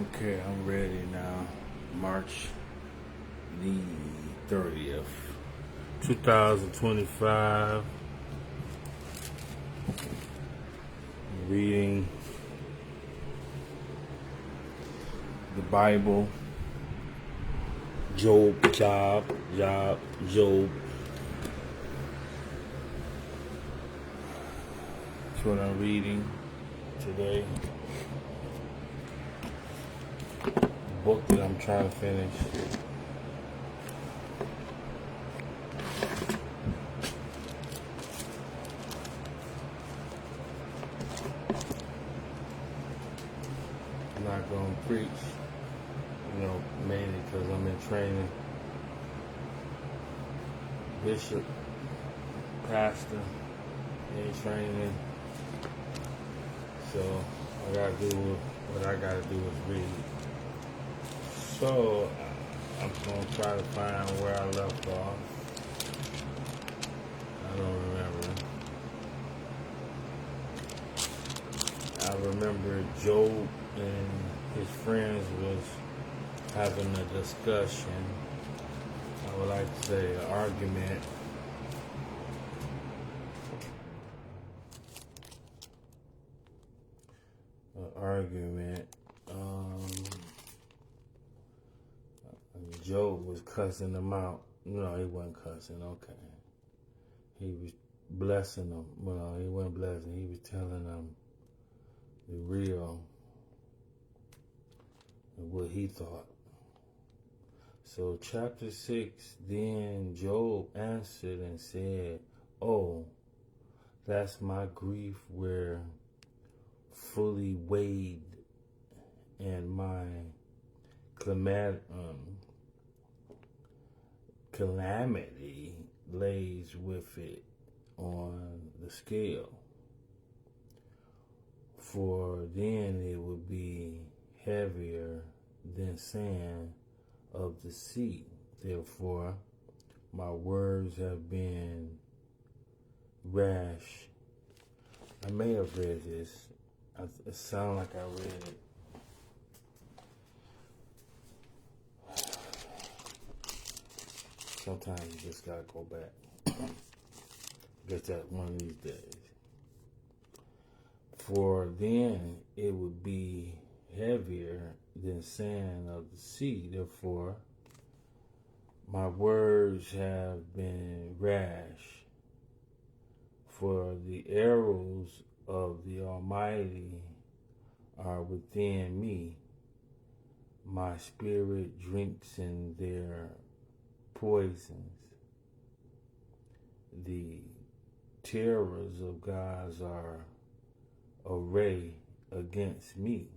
Okay, I'm ready now. March the 30th, 2025. Reading the Bible. Job. That's what I'm reading today. The book that I'm trying to finish. I'm not going to preach, mainly because I'm in training. Bishop, pastor, in training. So I gotta do what I gotta do is read. So I'm gonna try to find where I left off. I don't remember. I remember Job and his friends was having a discussion. I would like to say an argument. Job was cussing them out. No, he wasn't cussing. Okay. He was blessing them. Well, he wasn't blessing. He was telling them the real and what he thought. So chapter 6, then Job answered and said, "Oh, that's my grief where fully weighed, and my calamity lays with it on the scale. For then it would be heavier than sand of the sea. Therefore, my words have been rash." I may have read this. It sounds like I read it. Sometimes you just gotta go back. Get that one of these days. For then it would be heavier than sand of the sea. Therefore, my words have been rash. For the arrows of the Almighty are within me. My spirit drinks in their poisons. The terrors of God are array against me.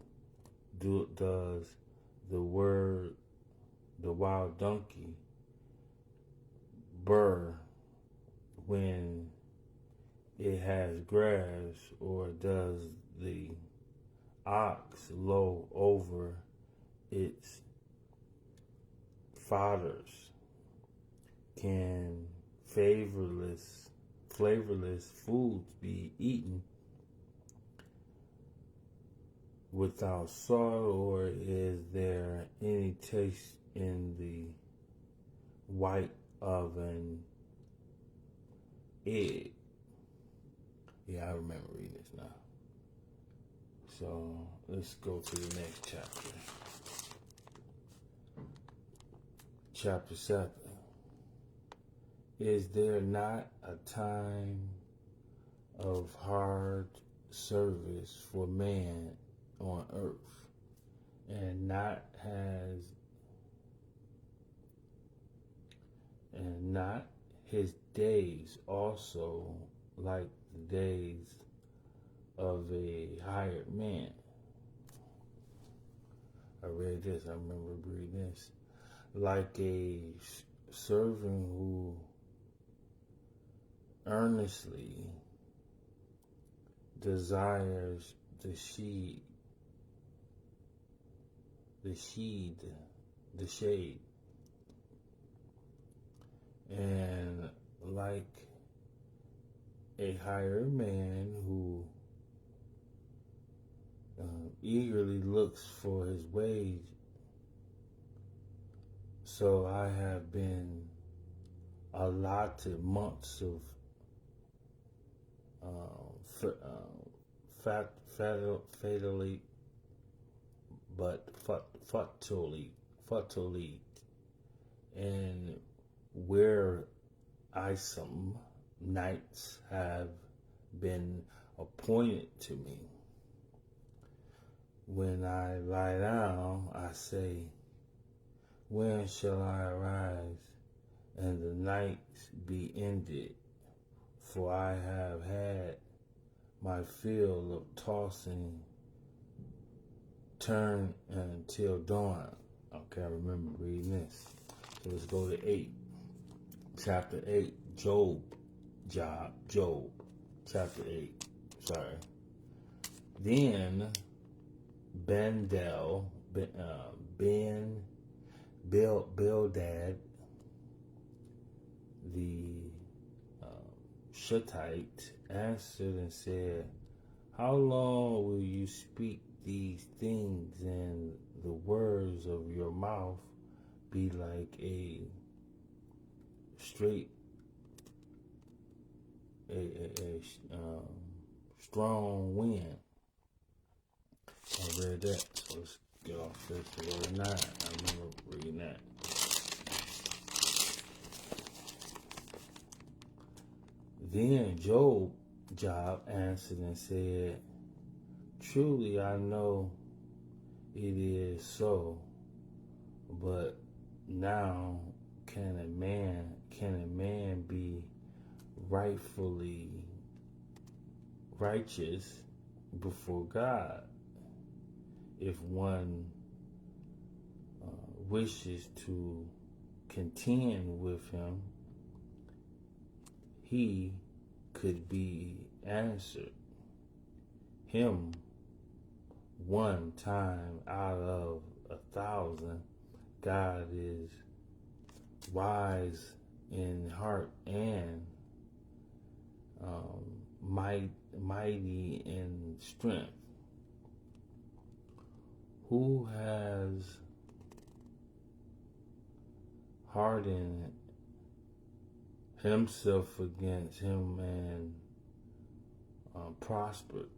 Does the wild donkey burr when it has grass, or does the ox low over its fodders? Can flavorless foods be eaten without salt, or is there any taste in the white of an egg? Yeah, I remember reading this now. So let's go to the next chapter. Chapter 7. Is there not a time of hard service for man on earth, and not his days also like the days of a hired man? I read this. I remember reading this. Like a servant who earnestly desires the shade, and like a hired man who eagerly looks for his wage. So I have been allotted months of fatally, but fatally, and wearisome nights have been appointed to me. When I lie down, I say, when shall I arise and the nights be ended? For I have had my fill of tossing, turn until dawn. Okay, I remember reading this. So let's go to 8. Chapter 8, Job, chapter 8. Sorry. Then Bildad, the Shuttite, answered and said, how long will you speak these things, and the words of your mouth be like a strong wind? I read that, so let's get off this to go to 9. I remember reading that. Then Job answered and said, truly I know it is so, but now can a man be rightfully righteous before God? If one wishes to contend with him, he could be answered him one time out of 1,000. God is wise in heart and mighty in strength. Who has hardened himself against him and prospered?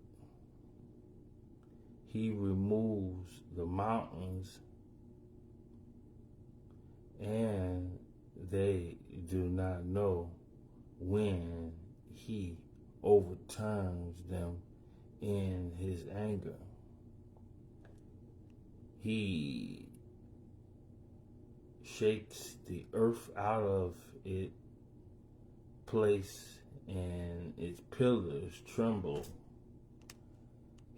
He removes the mountains, and they do not know when he overturns them in his anger. He shakes the earth out of its place, and its pillars tremble.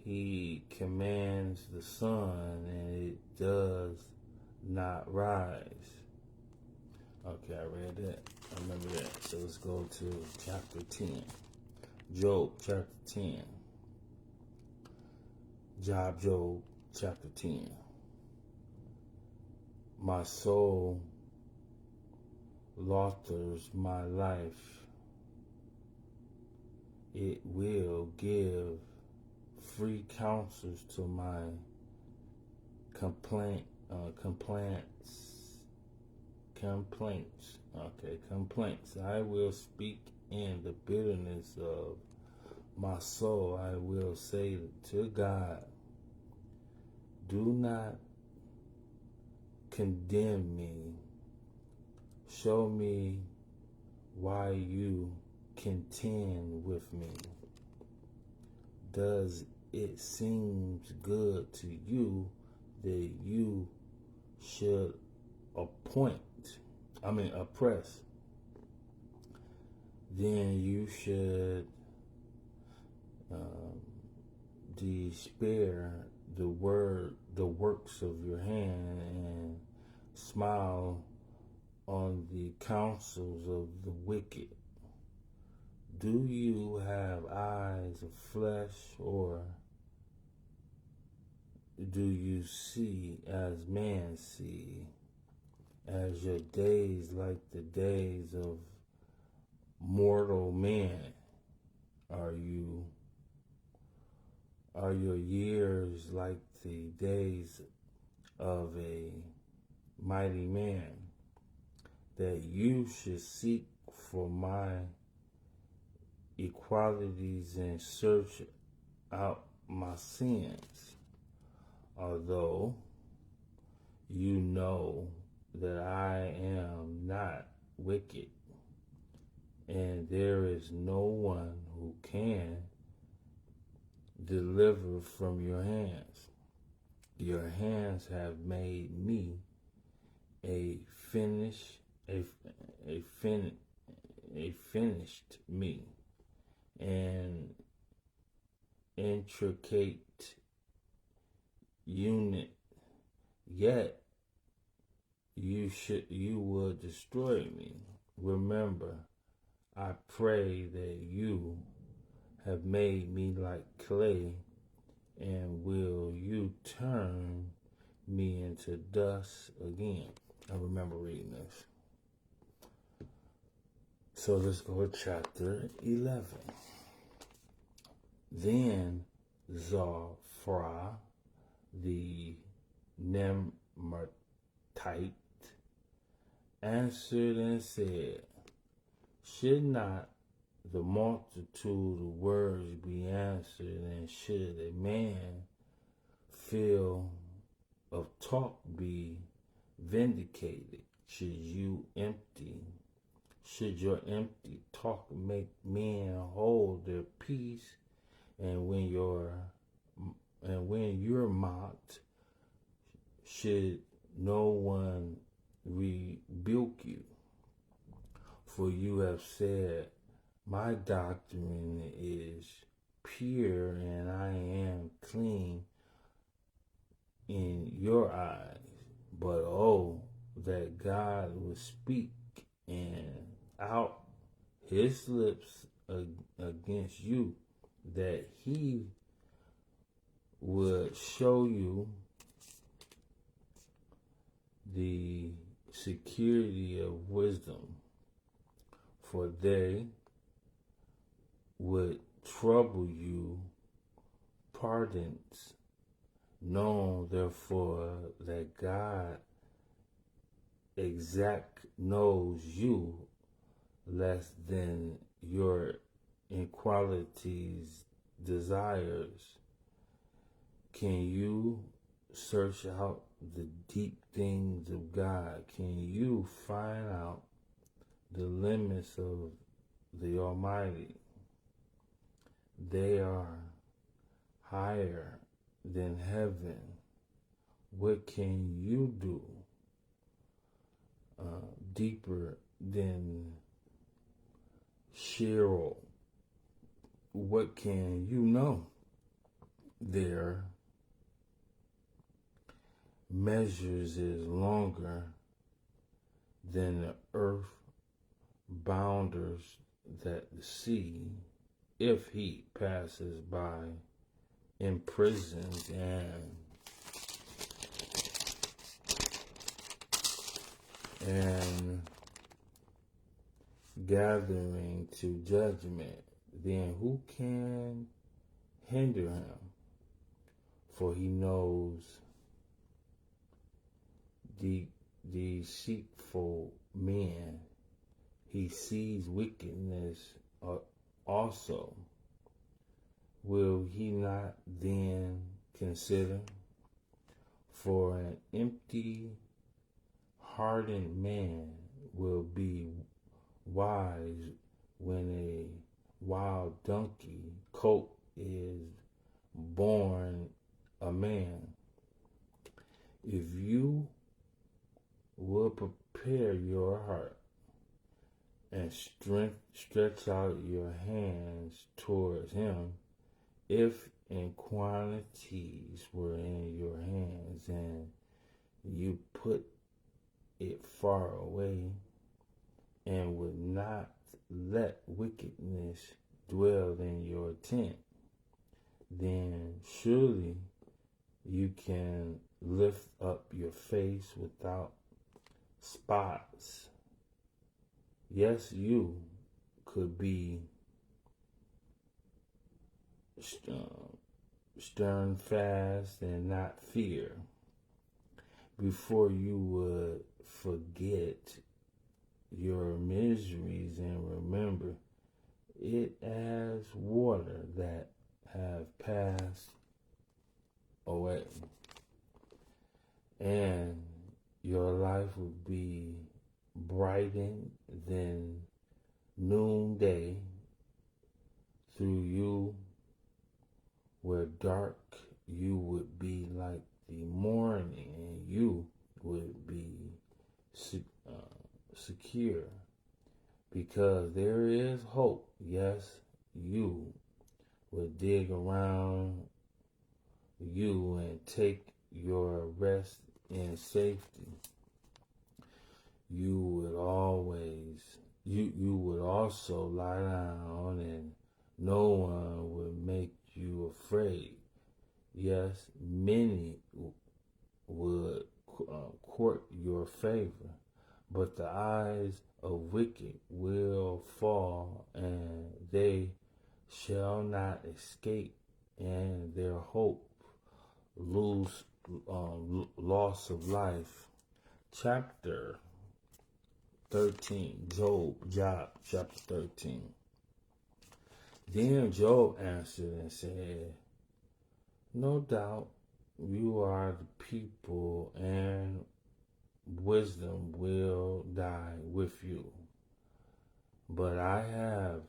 He commands the sun, and it does not rise. Okay, I read that. I remember that. So let's go to chapter 10. Job, chapter 10. Job, chapter 10. My soul lothers my life. It will give free counsels to my complaints. I will speak in the bitterness of my soul. I will say to God, do not condemn me. Show me why you contend with me. Does it seem good to you that you should oppress? Then you should despair the works of your hand, and smile on the counsels of the wicked. Do you have eyes of flesh, or do you see as man see? As your days like the days of mortal man, are you Are your years like the days of a mighty man, that you should seek for my equalities and search out my sins, although you know that I am not wicked, and there is no one who can deliver from your hands. Your hands have made me a finish, a fin, a finished me, an intricate unit. Yet you will destroy me. Remember, I pray that you have made me like clay, and will you turn me into dust again? I remember reading this. So let's go to chapter 11. Then Zophra the Nemrite answered and said, should not the multitude of words be answered, and should a man feel of talk be vindicated? Should your empty talk make men hold their peace, and when you're mocked, should no one rebuke you? For you have said, my doctrine is pure, and I am clean in your eyes. But oh, that God would speak and out his lips against you, that he would show you the security of wisdom, for they would trouble you pardons. Know therefore that God knows you less than your inequalities desires. Can you search out the deep things of God? Can you find out the limits of the Almighty? They are higher than heaven. What can you do? Deeper than Sheol. What can you know? Their measures is longer than the earth bounders, that the sea, if he passes by, imprisoned and gathering to judgment, then who can hinder him? For he knows the deceitful men, he sees wickedness also. Will he not then consider? For an empty hardened man will be wise when a wild donkey colt is born a man. If you will prepare your heart and stretch out your hands towards him, if in quantities were in your hands, and you put it far away, and would not let wickedness dwell in your tent, then surely you can lift up your face without spots. Yes, you could be stern fast and not fear, before you would forget your miseries and remember it as water that have passed away. And your life would be brightened than noonday through you, where dark you would be like the morning, and you would be secure, because there is hope. Yes, you will dig around you and take your rest in safety. You would also lie down, and no one would make you afraid. Yes, many would court your favor, but the eyes of wicked will fall, and they shall not escape, and their hope lose loss of life. Chapter 13, Job chapter 13. Then Job answered and said, no doubt you are the people, and wisdom will die with you. But I have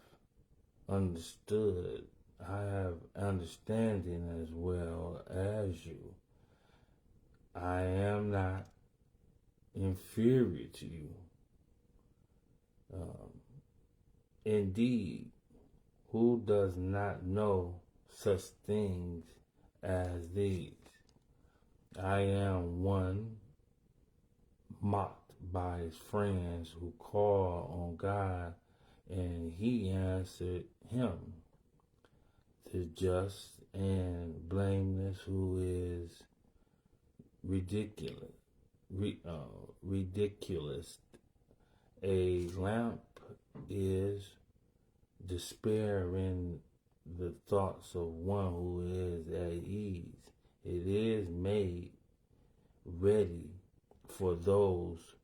understanding as well as you. I am not inferior to you. Indeed, who does not know such things as these? I am one mocked by his friends who call on God, and he answered him. The just and blameless who is ridiculous. A lamp is despair in the thoughts of one who is at ease. It is made ready for those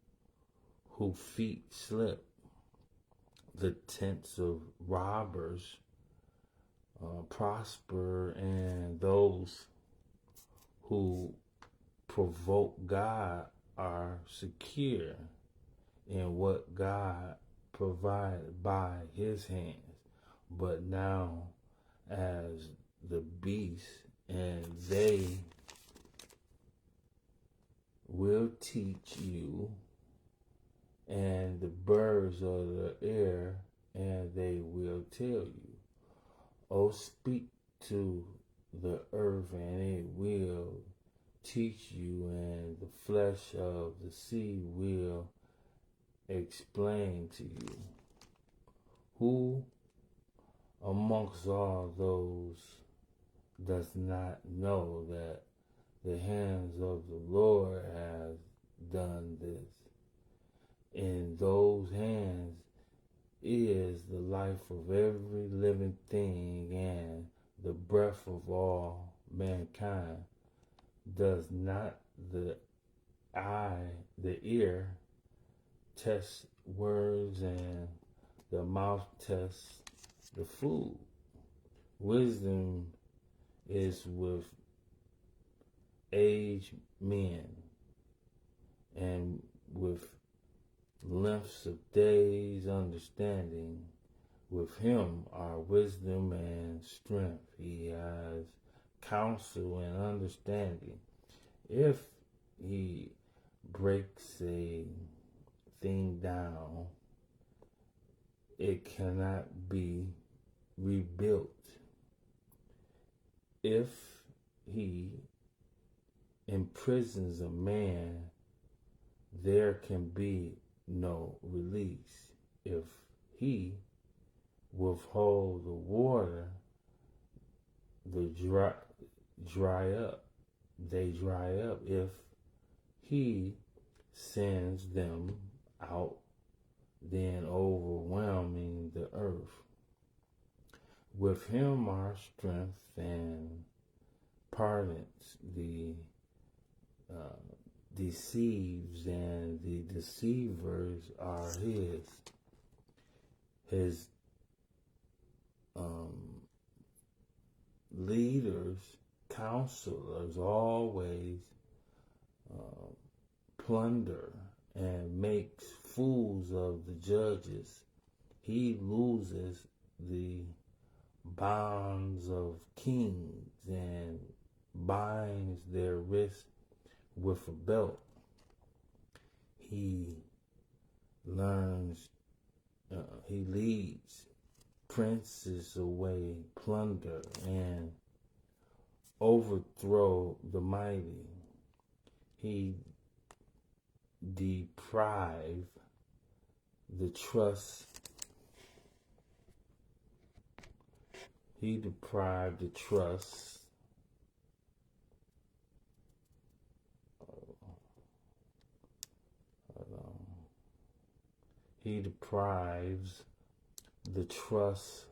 whose feet slip. The tents of robbers prosper, and those who provoke God are secure in what God provided by his hands. But now as the beasts, and they will teach you, and the birds of the air, and they will tell you. Oh, speak to the earth, and it will teach you, and the flesh of the sea will explain to you. Who amongst all those does not know that the hands of the Lord has done this? In those hands is the life of every living thing, and the breath of all mankind. Does not the ear test words, and the mouth tests the food? Wisdom is with aged men, and with lengths of days understanding. With him are wisdom and strength. He has counsel and understanding. If he breaks a thing down, it cannot be rebuilt. If he imprisons a man, there can be no release. If he withhold the water, they dry up. If he sends them out, then overwhelming the earth. With him are strength and pardons, the deceives, and the deceivers are his. His leaders, counselors always plunder and makes fools of the judges. He loses the bonds of kings and binds their wrists with a belt. He he leads princes away, plunder, and overthrow the mighty. He deprive the trust. He deprived the trust He deprives the trusted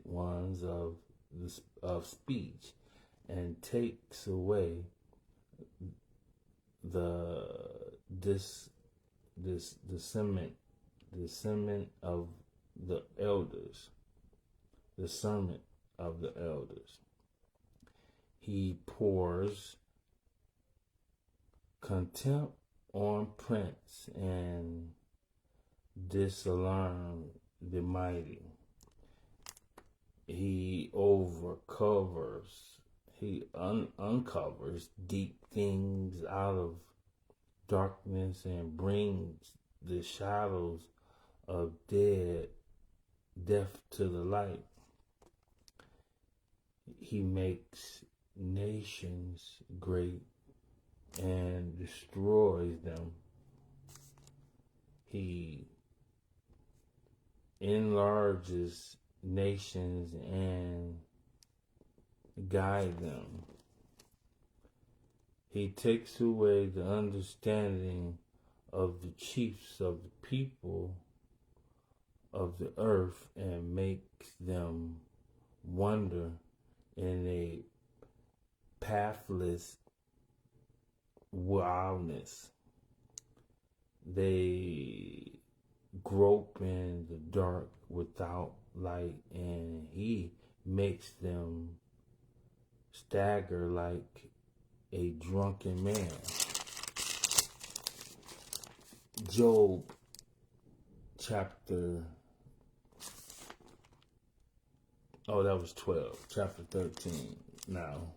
ones of speech, and takes away the discernment of the elders. Discernment of the elders. He pours contempt on prince and disalarm the mighty. He uncovers deep things out of darkness and brings the shadows of death to the light. He makes nations great and destroys them. He enlarges nations and guides them. He takes away the understanding of the chiefs of the people of the earth and makes them wander in a pathless wildness. They grope in the dark without light, and he makes them stagger like a drunken man. Job chapter, that was 12, chapter 13 now.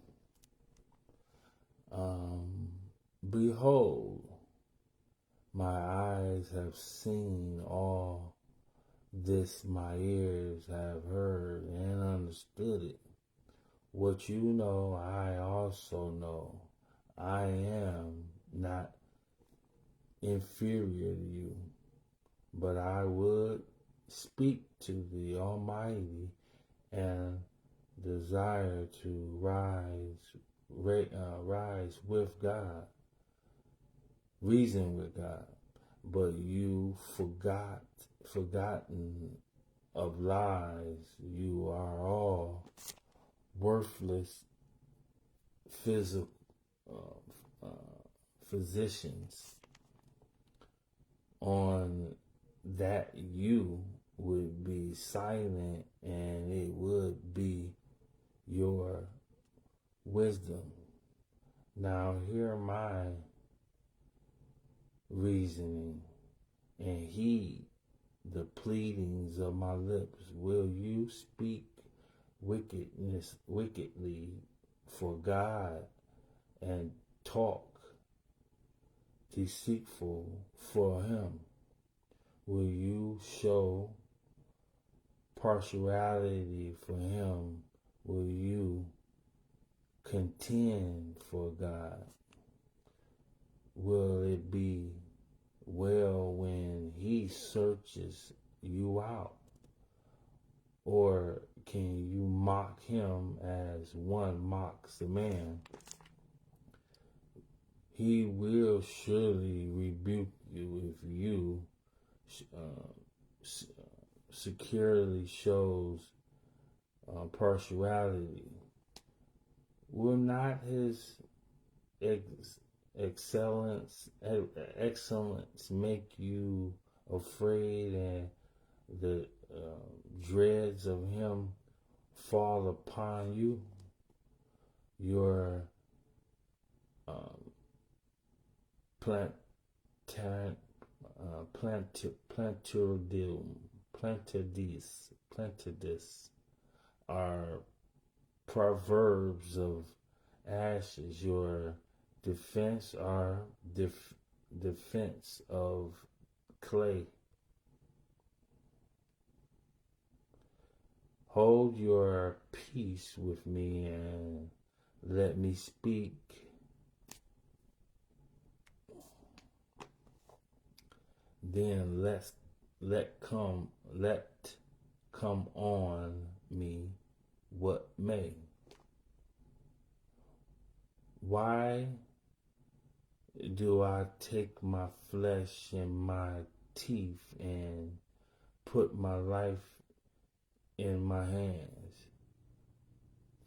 Behold, my eyes have seen all this, my ears have heard and understood it. What you know, I also know. I am not inferior to you, but I would speak to the Almighty and desire to rise with God, reason with God, but you forgotten of lies. You are all worthless physicians. On that you would be silent, and it would be your wisdom. Now hear my reasoning and heed the pleadings of my lips. Will you speak wickedly for God and talk deceitful for him? Will you show partiality for him? Will you contend for God? Will it be well when he searches you out? Or can you mock him as one mocks a man? He will surely rebuke you if you securely shows partiality. Will not his excellence excellence make you afraid, and the dreads of him fall upon you? Your plant, plantidis are proverbs of ashes. Your defense are defense of clay. Hold your peace with me and let me speak. Then let come on me what may. Why do I take my flesh in my teeth and put my life in my hands?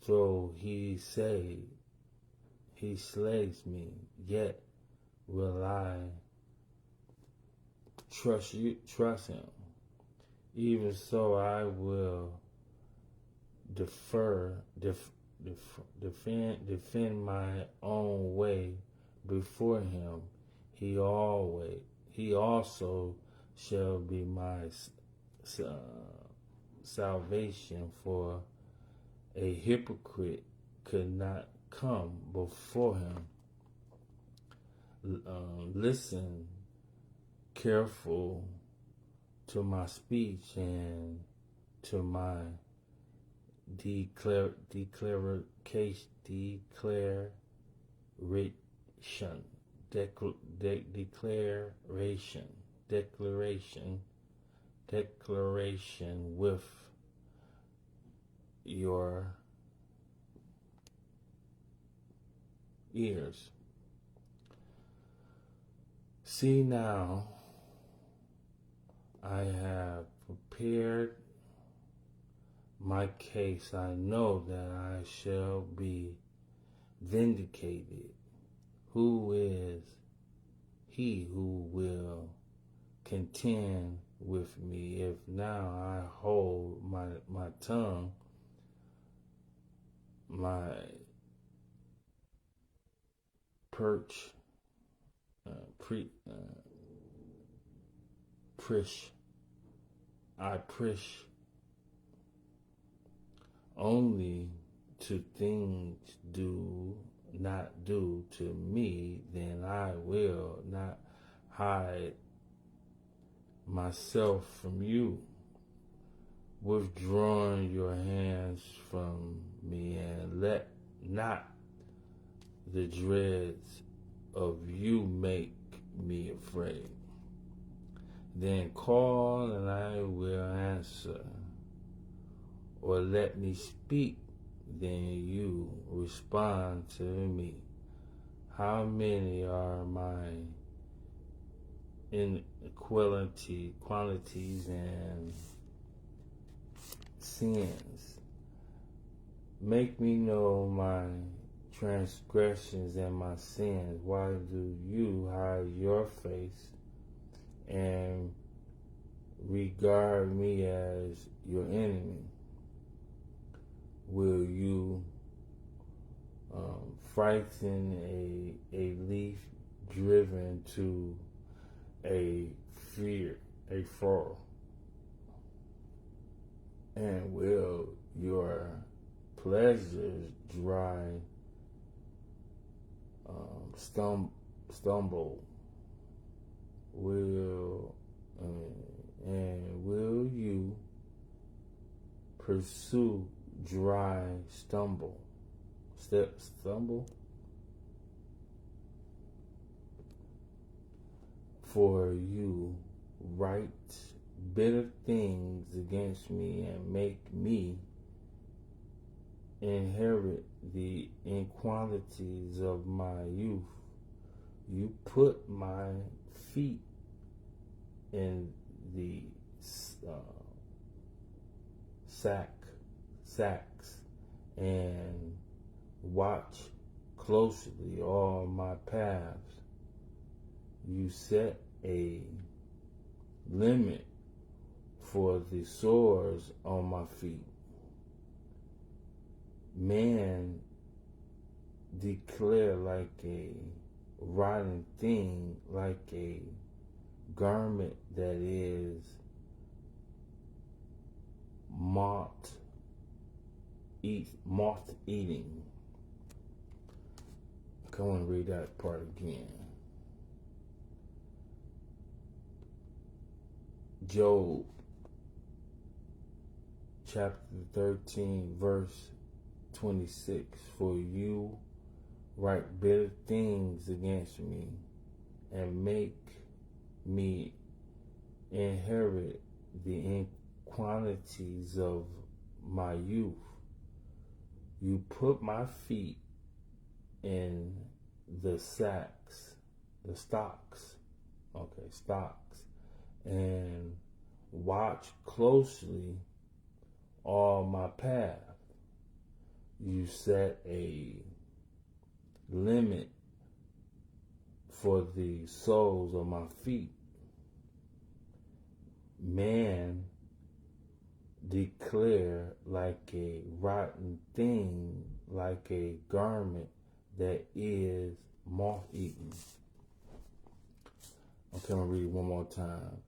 So he slays me, yet will I trust him. Even so, I will defend my own way before him. He also shall be my salvation, for a hypocrite could not come before him. Listen careful to my speech and to my declaration, with your ears. See now, I have prepared my case. I know that I shall be vindicated. Who is he who will contend with me? If now I hold my tongue, my perch, I prish only to things do not do to me, then I will not hide myself from you. Withdraw your hands from me, and let not the dreads of you make me afraid. Then call and I will answer, or let me speak, then you respond to me. How many are my qualities and sins? Make me know my transgressions and my sins. Why do you hide your face and regard me as your enemy? Will you frighten a leaf driven to a furrow? And will your pleasures dry stumble? Will you pursue dry stumble? For you write bitter things against me and make me inherit the inequalities of my youth. You put my feet in the sacks and watch closely all my paths. You set a limit for the sores on my feet. Man declare like a rotten thing, like a garment that is moth eating. Come on, read that part again. Job chapter 13 verse 26. For you write bitter things against me and make me inherit the iniquities of my youth. You put my feet in the stocks, and watch closely all my path. You set a limit for the soles of my feet. Man declare like a rotten thing, like a garment that is moth-eaten. Okay, I'm going to read it one more time.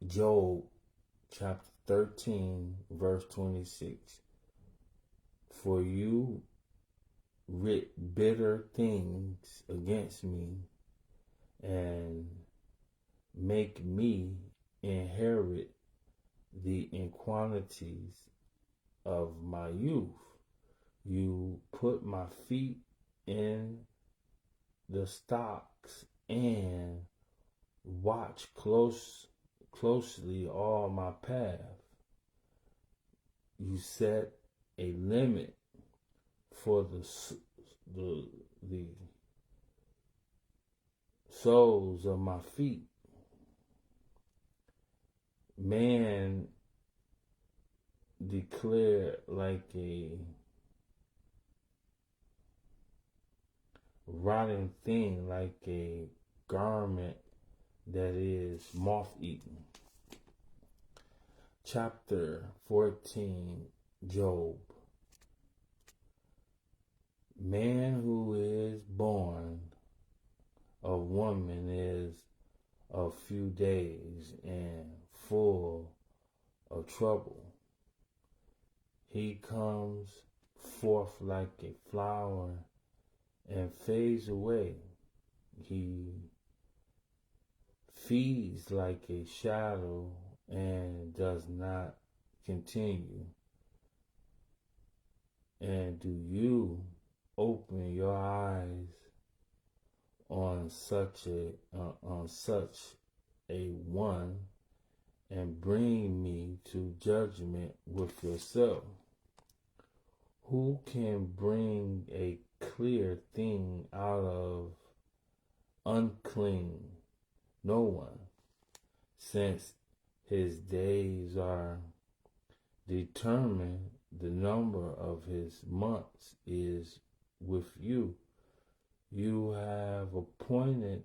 Job, chapter 13, verse 26. For you writ bitter things against me and make me inherit the iniquities of my youth. You put my feet in the stocks and watch closely all my path. You set a limit for the soles of my feet. Man declare like a rotten thing, like a garment that is moth-eaten. Chapter 14, Job. Man who is born of woman is of few days and full of trouble. He comes forth like a flower and fades away. He feeds like a shadow and does not continue. And do you open your eyes on such a one and bring me to judgment with yourself? Who can bring a clear thing out of unclean? No one, since his days are determined, the number of his months is with you. You have appointed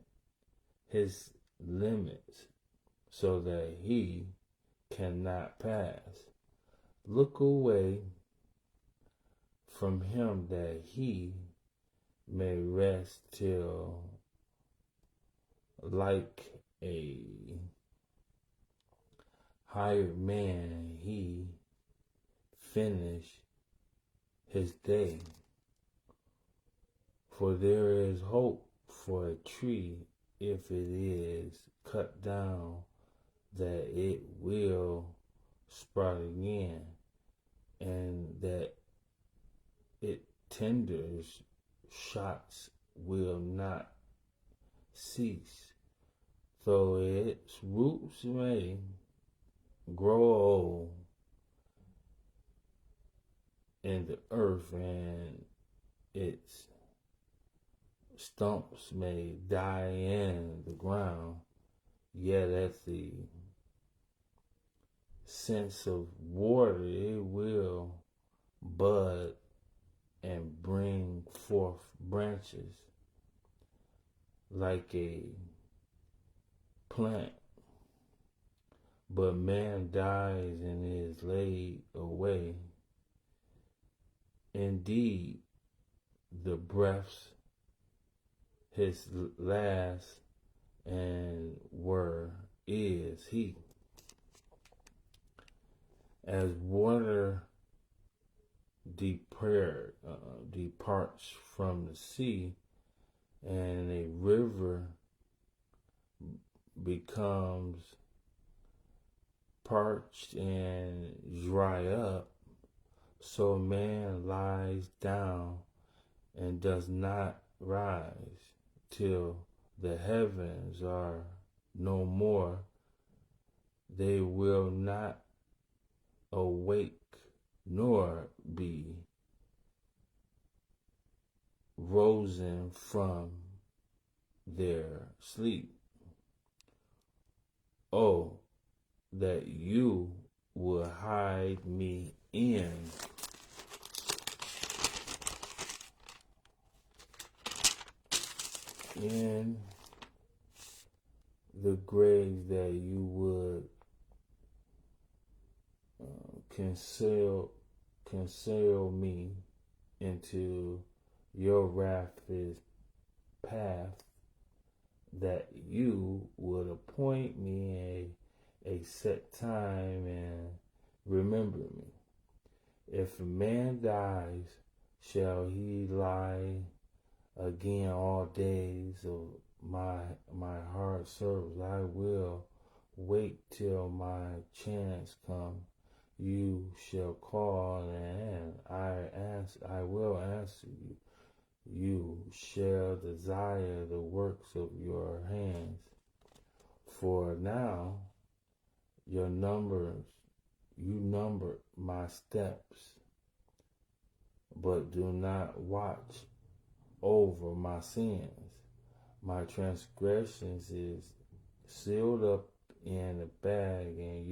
his limits so that he cannot pass. Look away from him that he may rest till like a hired man he finish his day. For there is hope for a tree if it is cut down, that it will sprout again, and that it tenders shots will not cease. Though its roots may grow old in the earth and its stumps may die in the ground, yet at the sense of water it will bud and bring forth branches like a plant. But man dies and is laid away. Indeed, the breaths his last and were is he. As water departs from the sea, and a river becomes parched and dry up, so man lies down and does not rise till the heavens are no more. They will not awake nor be rosen from their sleep. Oh, that you would hide me in the grave, that you would conceal me into your wrath's path, that you would appoint me a set time and remember me. If a man dies, shall he lie again all days of my hard service? I will wait till my chance come. You shall call, and I will answer you. You shall desire the works of your hands. For now you number my steps, but do not watch over my sins. My transgressions is sealed up in a bag, and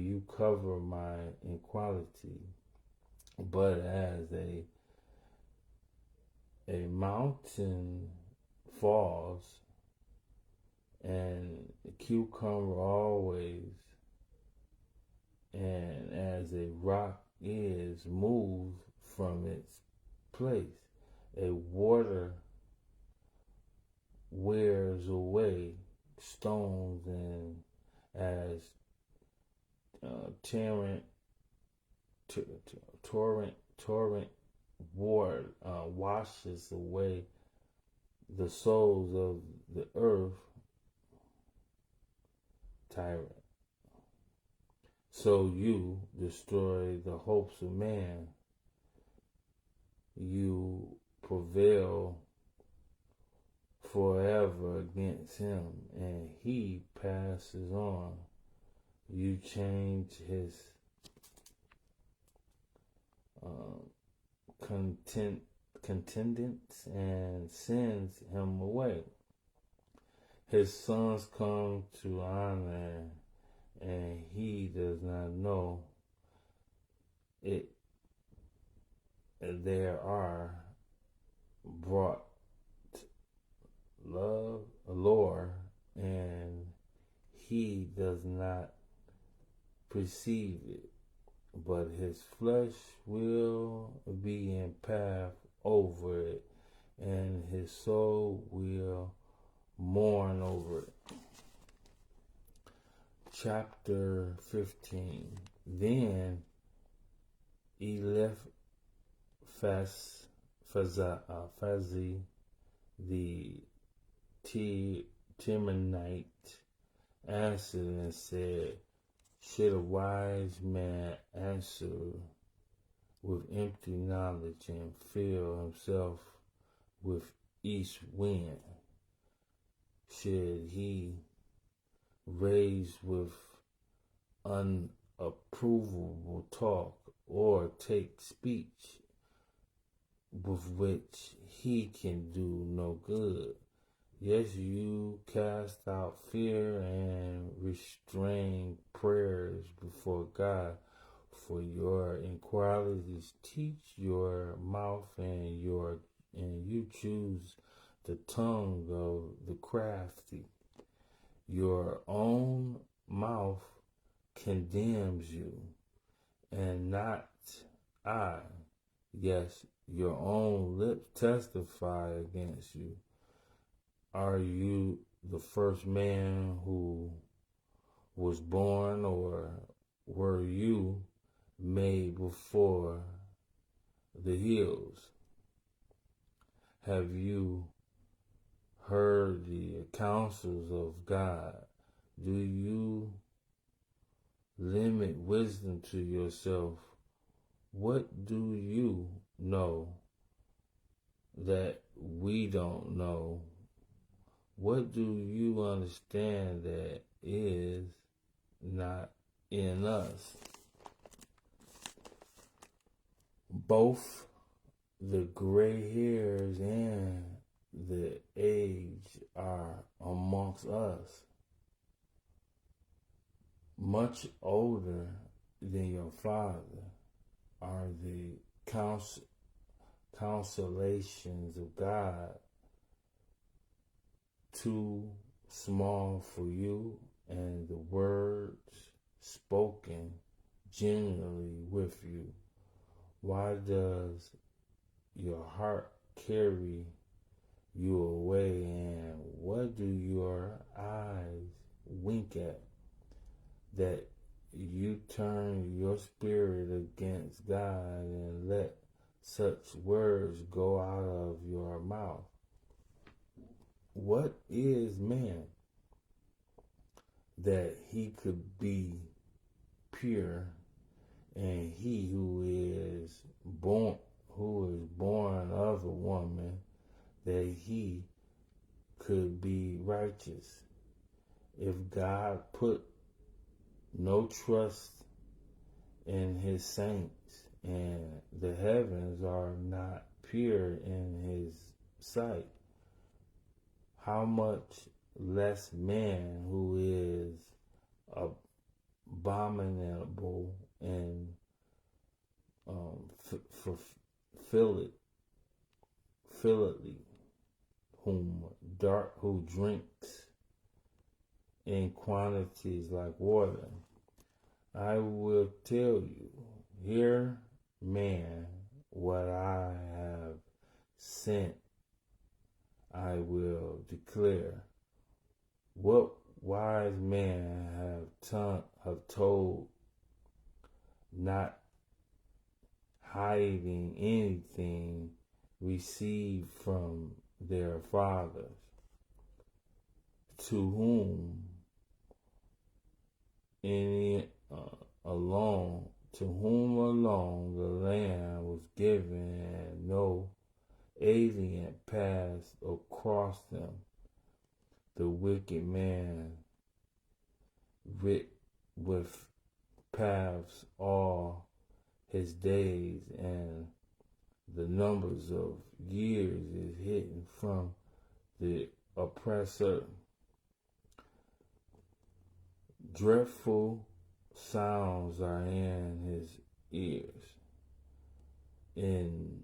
you cover my inequality. But as a mountain falls, and a cucumber always, and as a rock is moved from its place, a water wears away stones, and as torrent water washes away the souls of the earth, tyrant. So you destroy the hopes of man. You prevail forever against him, and he passes on. You change his contendants and sends him away. His sons come to honor, and he does not know it. There are brought lore, and he does not perceive it, but his flesh will be in path over it, and his soul will mourn over it. Chapter 15. Then Eliphaz the Temanite answered and said, should a wise man answer with empty knowledge and fill himself with east wind? Should he raise with unapprovable talk, or take speech with which he can do no good? Yes, you cast out fear and restrain prayers before God, for your inequalities teach your mouth, and you choose the tongue of the crafty. Your own mouth condemns you, and not I. Yes, your own lips testify against you. Are you the first man who was born, or were you made before the hills? Have you heard the counsels of God? Do you limit wisdom to yourself? What do you know that we don't know? What do you understand that is not in us? Both the gray hairs and the age are amongst us, much older than your father. Are the consolations of God too small for you, and the words spoken genuinely with you? Why does your heart carry you away, and what do your eyes wink at, that you turn your spirit against God and let such words go out of your mouth? What is man that he could be pure, and he who is born of a woman, that he could be righteous? If God put no trust in his saints, and the heavens are not pure in his sight, how much less man who is abominable and filthy, who drinks in quantities like water. I will tell you, hear man, what I have sent I will declare. What wise man have told, not hiding anything received from their fathers, to whom alone the land was given, and no alien passed across them. The wicked man writ with paths all his days, and the numbers of years is hidden from the oppressor. Dreadful sounds are in his ears. In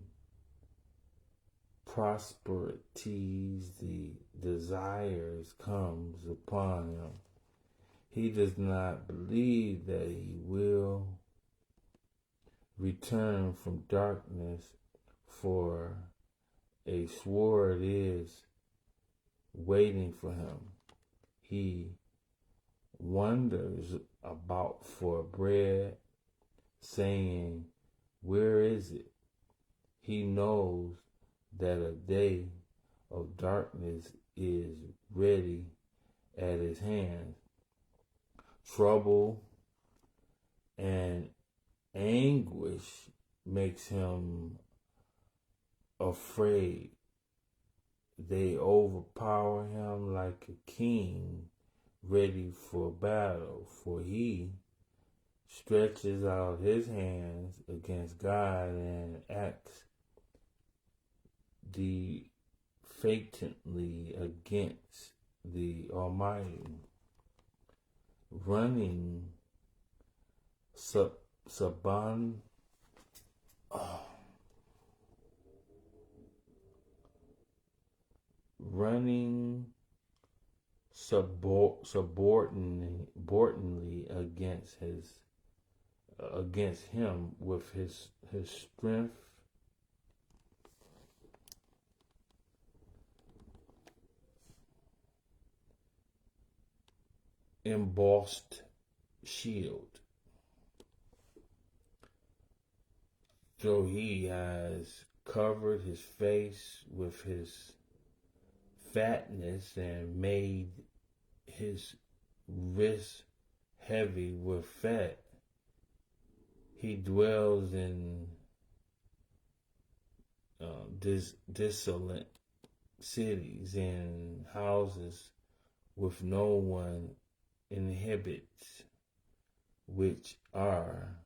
prosperities the desires comes upon him. He does not believe that he will return from darkness, for a sword is waiting for him. He wanders about for bread, saying, where is it? He knows that a day of darkness is ready at his hand. Trouble and anguish makes him afraid. They overpower him like a king ready for battle, for he stretches out his hands against God and acts defiantly against the Almighty. Running Saban, running subordinately against him with his strength, embossed shield. So he has covered his face with his fatness and made his wrist heavy with fat. He dwells in desolate cities and houses with no one inhabits, which are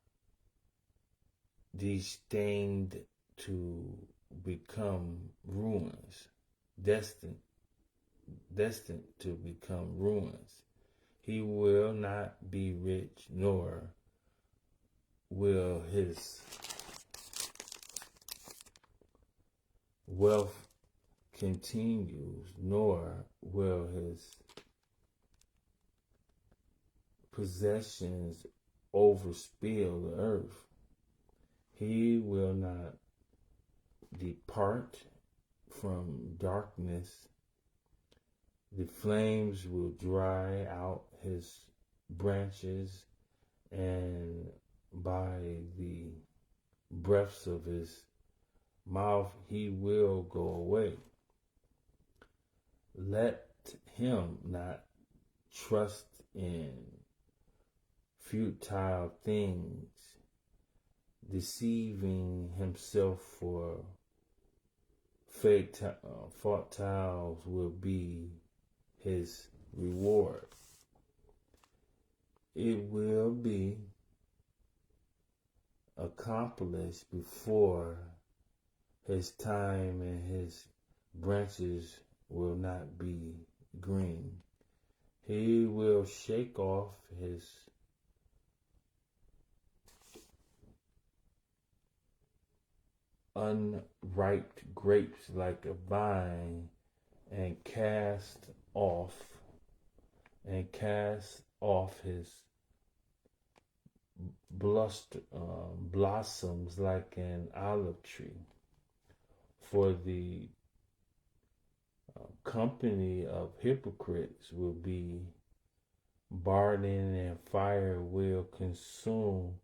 destined to become ruins, destined to become ruins. He will not be rich, nor will his wealth continue, nor will his possessions overspill the earth. He will not depart from darkness. The flames will dry out his branches, and by the breaths of his mouth he will go away. Let him not trust in futile things, deceiving himself, for fatales will be his reward. It will be accomplished before his time, and his branches will not be green. He will shake off his unripe grapes like a vine, and cast off his blossoms like an olive tree. For the company of hypocrites will be burning, and fire will consume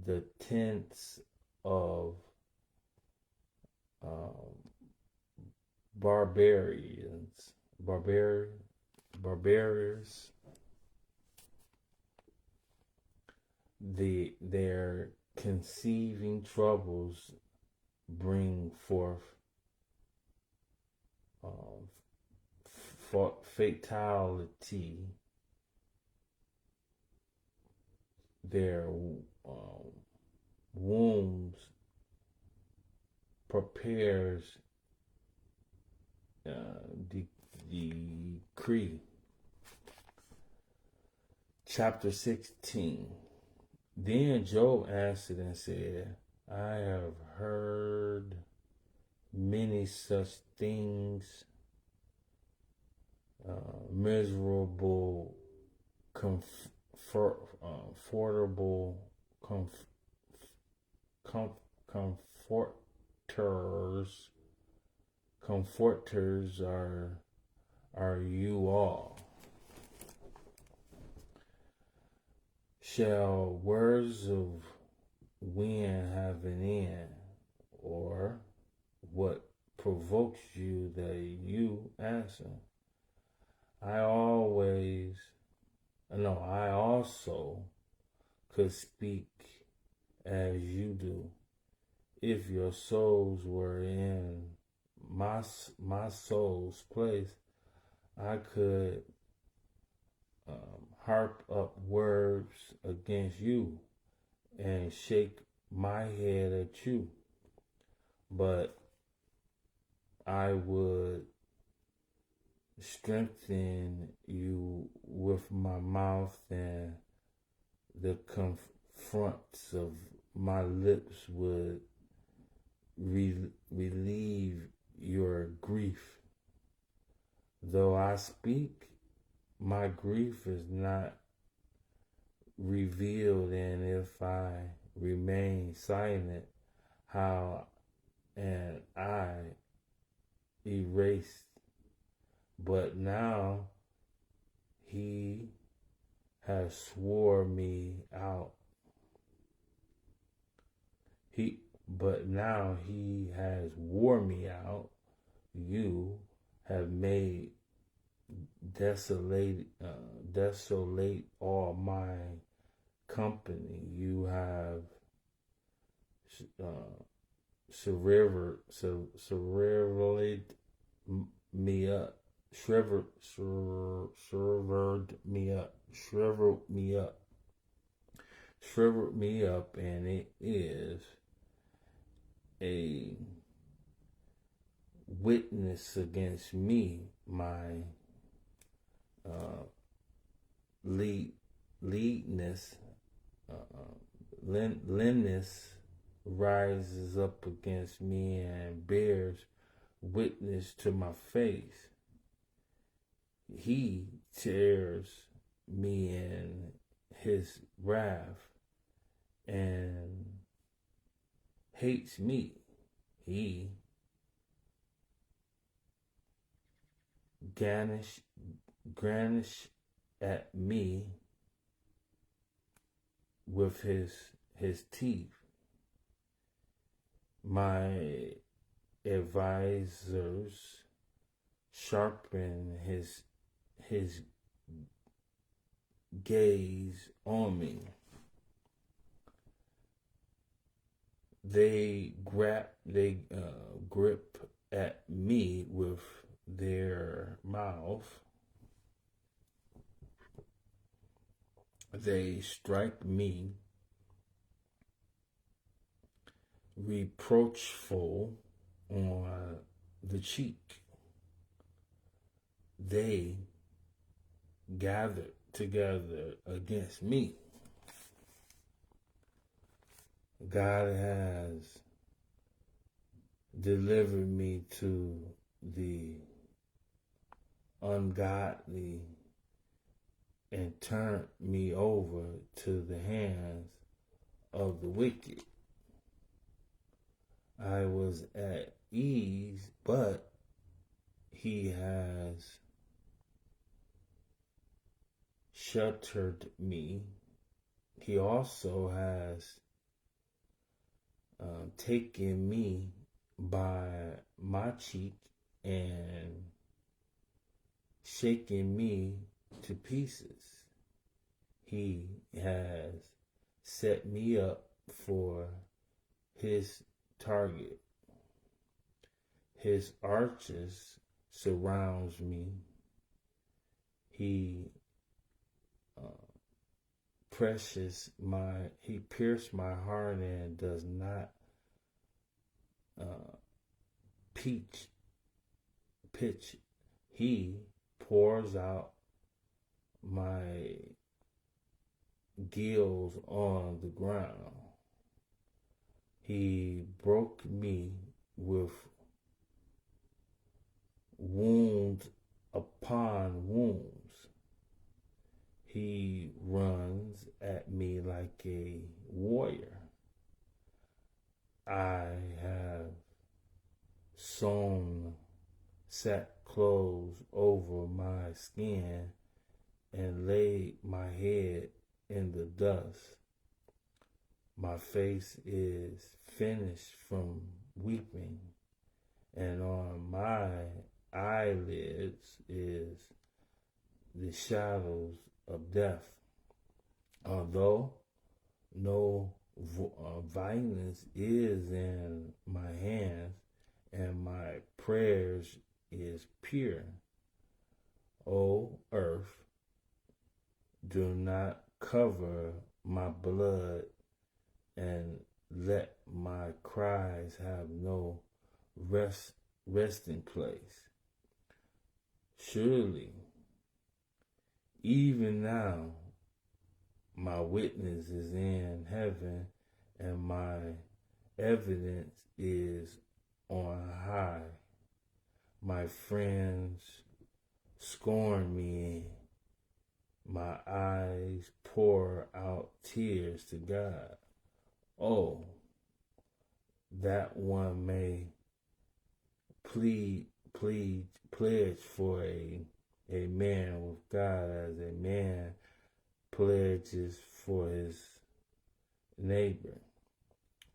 the tents of barbarians. Their conceiving troubles bring forth fatality. Their wombs prepares decree. Chapter 16. Then Job answered and said, I have heard many such things, miserable, comfortable, comforters are you all. Shall words of wind have an end, or what provokes you that you answer? I also could speak as you do. If your souls were in my soul's place, I could harp up words against you and shake my head at you. But I would strengthen you with my mouth, and the fronts of my lips would relieve your grief. Though I speak, my grief is not revealed, and if I remain silent, how am I erased? But now he has swore me out. But now he has wore me out. You have made desolate all my company. You have shriveled me up, shriveled me up, and it is a witness against me. My leanness rises up against me and bears witness to my face. He tears me in his wrath and hates me. He garnish at me with his teeth. My advisors sharpen his gaze on me. They grip at me with their mouth. They strike me reproachful on the cheek. They gather together against me. God has delivered me to the ungodly and turned me over to the hands of the wicked. I was at ease, but he has sheltered me. He also has taken me by my cheek and shaken me to pieces. He has set me up for his target. His arches surrounds me. He pierced my heart and does not pitch. He pours out my gills on the ground. He broke me with wound upon wounds. He runs at me like a warrior. I have sewn sackcloth over my skin and laid my head in the dust. My face is finished from weeping, and on my eyelids is the shadows of death. Although no violence is in my hands, and my prayers is pure. O earth, do not cover my blood, and let my cries have no resting place. Surely, even now, My witness is in heaven, and my evidence is on high. My friends scorn me. My eyes pour out tears to God. Oh, that one may pledge for a man with God as a man pledges for his neighbor.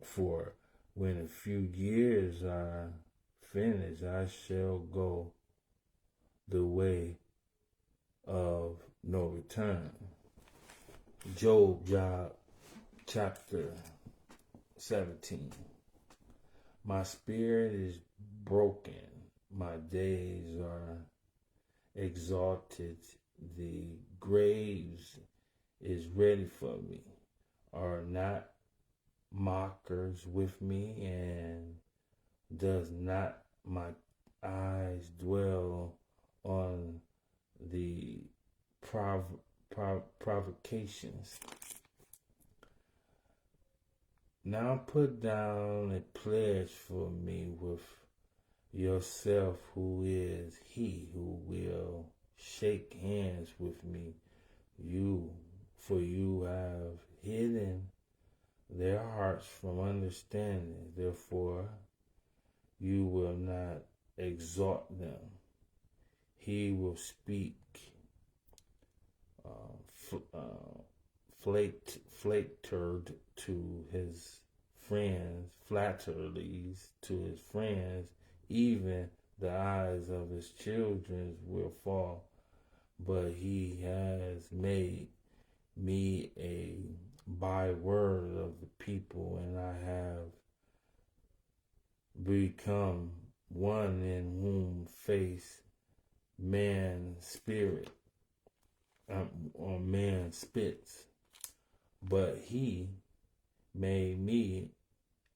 For when a few years are finished, I shall go the way of no return. Job chapter 17. My spirit is broken. My days are exalted. The graves is ready for me. Are not mockers with me, and does not my eyes dwell on the provocations? Now put down a pledge for me with yourself, who is he who will shake hands with me. For you have hidden their hearts from understanding. Therefore, you will not exalt them. He will speak flattered to his friends, flatteries to his friends. Even the eyes of his children will fall. But he has made me a byword of the people, and I have become one in whom face man spirit or man spits. But he made me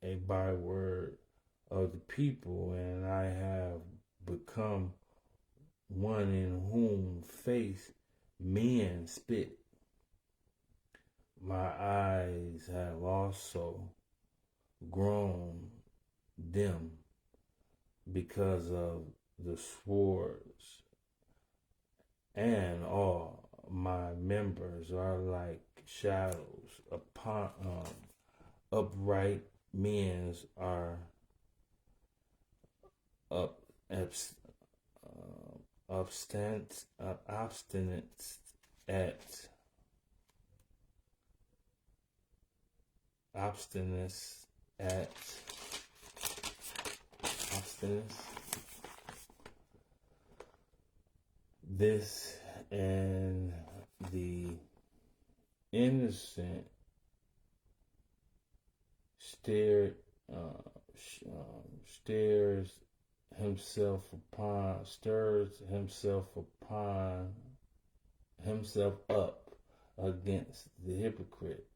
a byword of the people, and I have become one in whom face men spit. My eyes have also grown dim because of the swords, and all my members are like shadows upon upright men's are obstinate at obstinance at obstinance. This and the innocent stirs himself up against the hypocrite.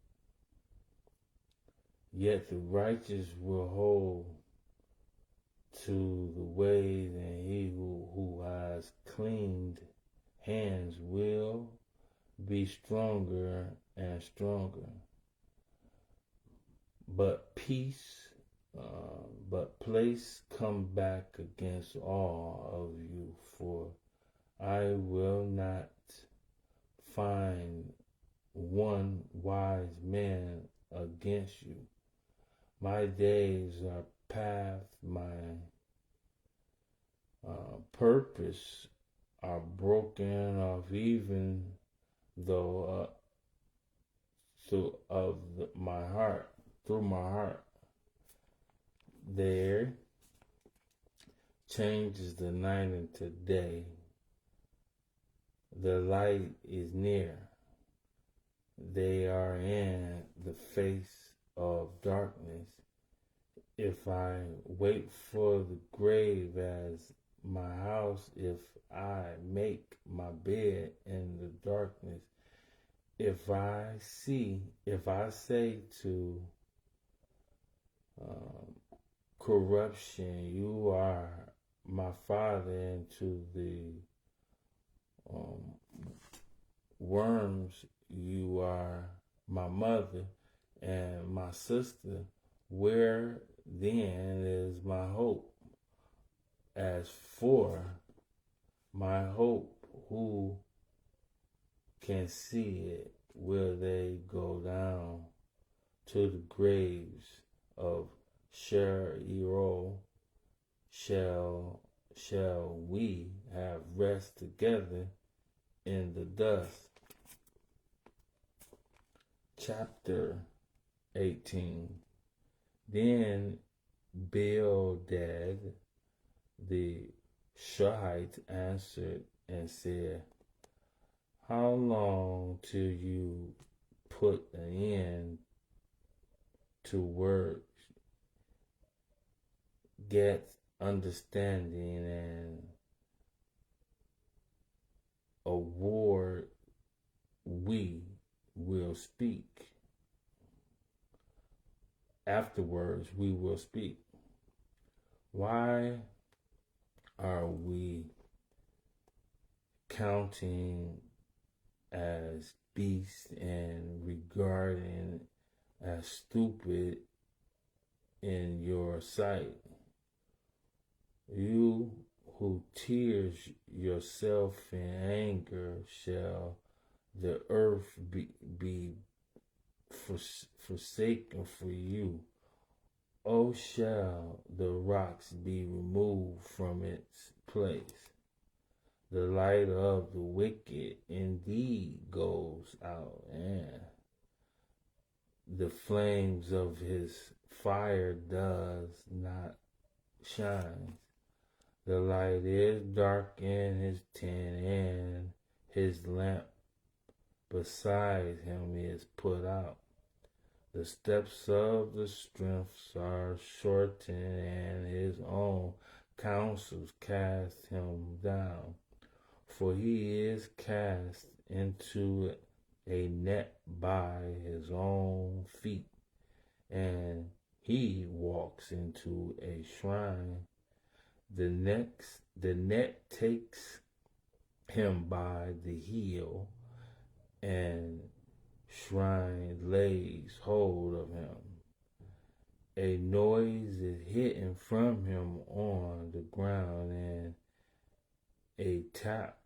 Yet the righteous will hold to the ways, and he who has clean hands will be stronger and stronger. But place come back against all of you, for I will not find one wise man against you. My days are past, my purpose are broken off, even though through my heart. There changes the night into day. The light is near. They are in the face of darkness. If I wait for the grave as my house, if I make my bed in the darkness, if I say to corruption, you are my father, and to the worms, you are my mother and my sister, where then is my hope? As for my hope, who can see it? Will they go down to the graves of Sheol? Shall we have rest together in the dust? Chapter 18. Then Bildad the Shuhite answered and said, how long till you put an end to words, get understanding, and award we will speak. Afterwards we will speak. Why are we counting as beasts and regarding as stupid in your sight? You who tears yourself in anger, shall the earth be forsaken for you? Oh, shall the rocks be removed from its place? The light of the wicked indeed goes out, and the flames of his fire does not shine. The light is dark in his tent, and his lamp beside him is put out. The steps of the strength are shortened, and his own counsels cast him down. For he is cast into a net by his own feet, and he walks into a shrine. The net takes him by the heel, and shrine lays hold of him. A noise is hidden from him on the ground, and a tap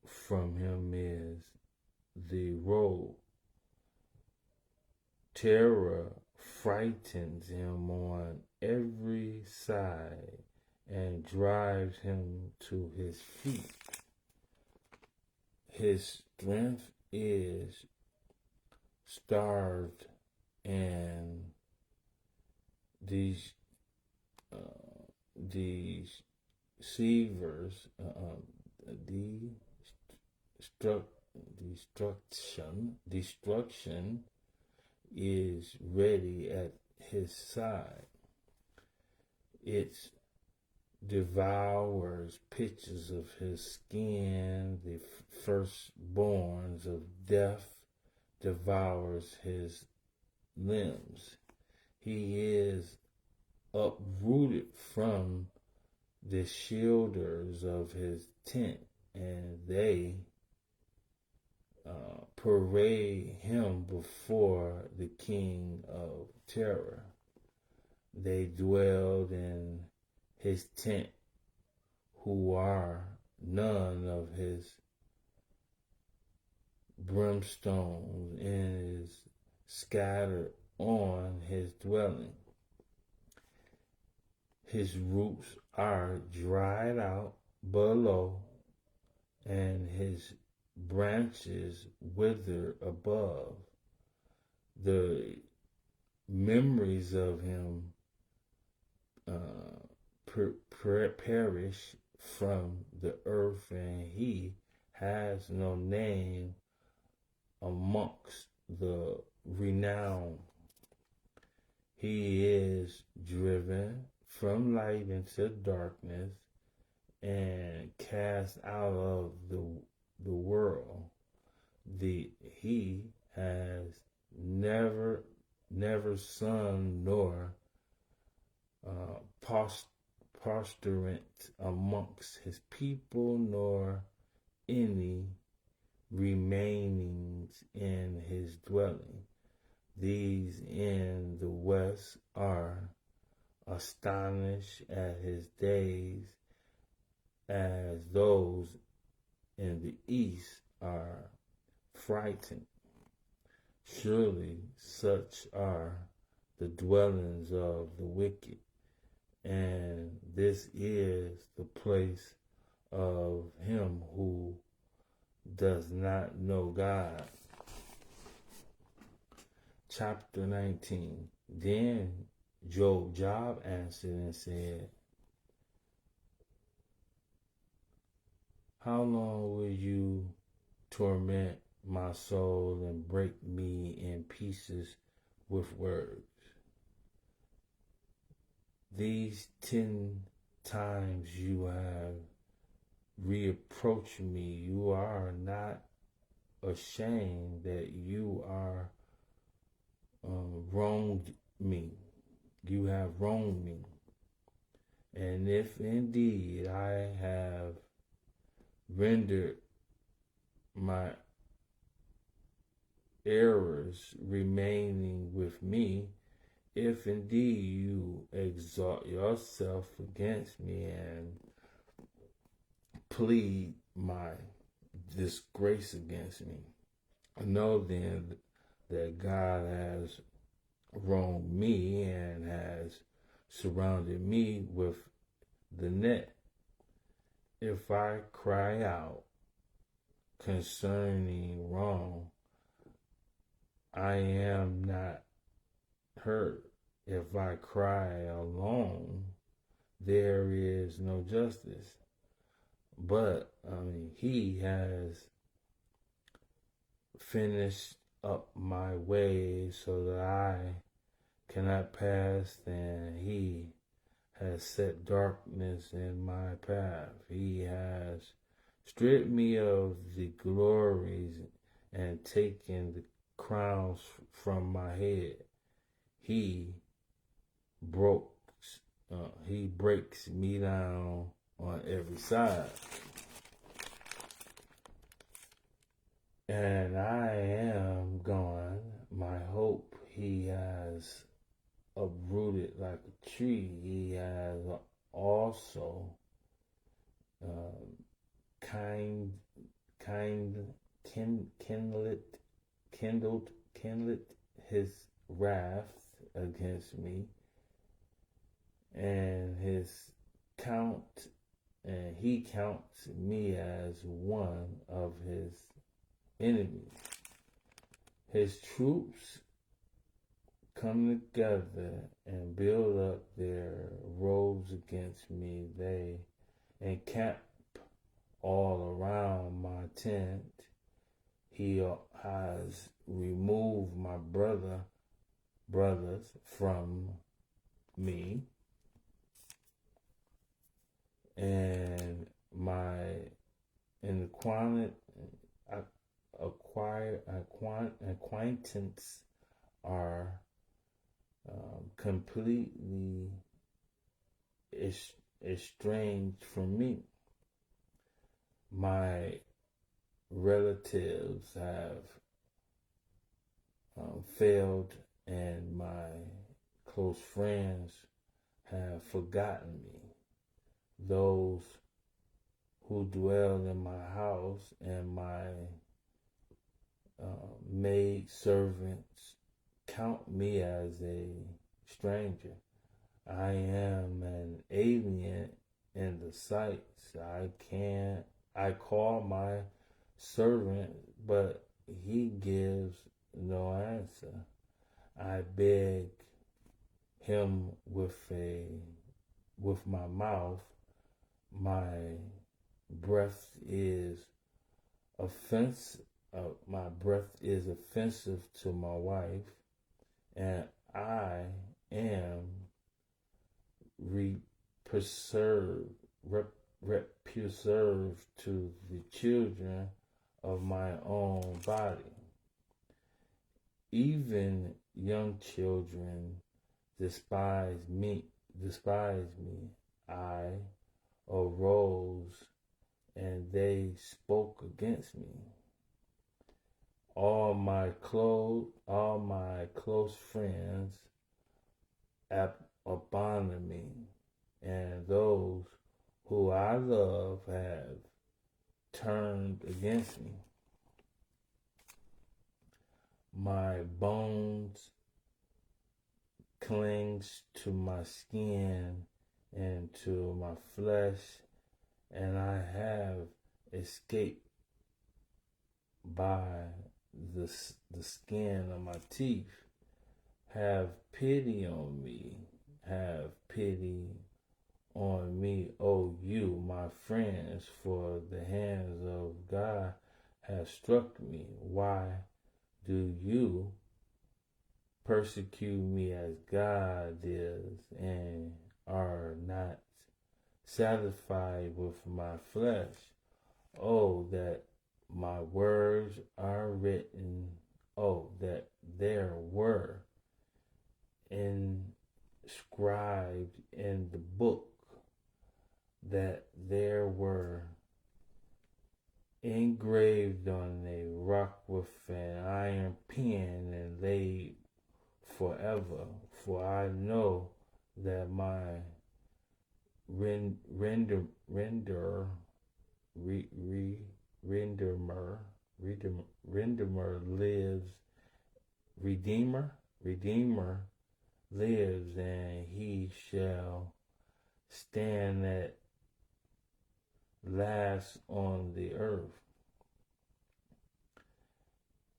from him is the road. Terror frightens him on every side and drives him to his feet. His strength is starved, and these deceivers, destruction is ready at his side. It devours pictures of his skin. The firstborns of death devours his limbs. He is uprooted from the shielders of his tent, and they parade him before the king of terror. They dwelled in his tent, who are none of his brimstone, and is scattered on his dwelling. His roots are dried out below, and his branches wither above. The memories of him perish from the earth, and he has no name amongst the renowned. He is driven from light into darkness and cast out of the world. He has never sung nor posturant amongst his people, nor any remainings in his dwelling. These in the west are astonished at his days, as those in the east are frightened. Surely such are the dwellings of the wicked, and this is the place of him who does not know God. Chapter 19. Then Job answered and said, how long will you torment my soul and break me in pieces with words? These 10 times you have reapproached me. You are not ashamed that you are wronged me. You have wronged me. And if indeed I have rendered my errors remaining with me, if indeed you exalt yourself against me and plead my disgrace against me, know then that God has wronged me and has surrounded me with the net. If I cry out concerning wrong, I am not heard. If I cry alone, there is no justice. But, he has finished up my way so that I cannot pass, and he has set darkness in my path. He has stripped me of the glories and taken the crowns from my head. He breaks me down on every side. And I am gone. My hope he has uprooted like a tree. He has also kindled his wrath against me, and he counts me as one of his enemies. His troops come together and build up their rows against me. They encamp all around my tent. He has removed my brothers from me, and my acquaintance are completely estranged from me. My relatives have failed, and my close friends have forgotten me. Those who dwell in my house and my maid servants count me as a stranger. I am an alien in the sights. I call my servant, but he gives no answer. I beg him with my mouth. My breath is offensive. My breath is offensive to my wife, and I am represerved to the children of my own body. Even young children despise me. I arose, and they spoke against me. all my close friends abandon me, and those who I love have turned against me. My bones clings to my skin and to my flesh, and I have escaped by the skin of my teeth. Have pity on me. Have pity on me, O you, my friends, for the hands of God have struck me. Why do you persecute me as God is, and are not satisfied with my flesh? Oh, that my words are written. Oh, that there were inscribed in the book, that there were engraved on a rock with an iron pen and laid forever. For I know that my rendemer lives, Redeemer lives, and he shall stand at last on the earth.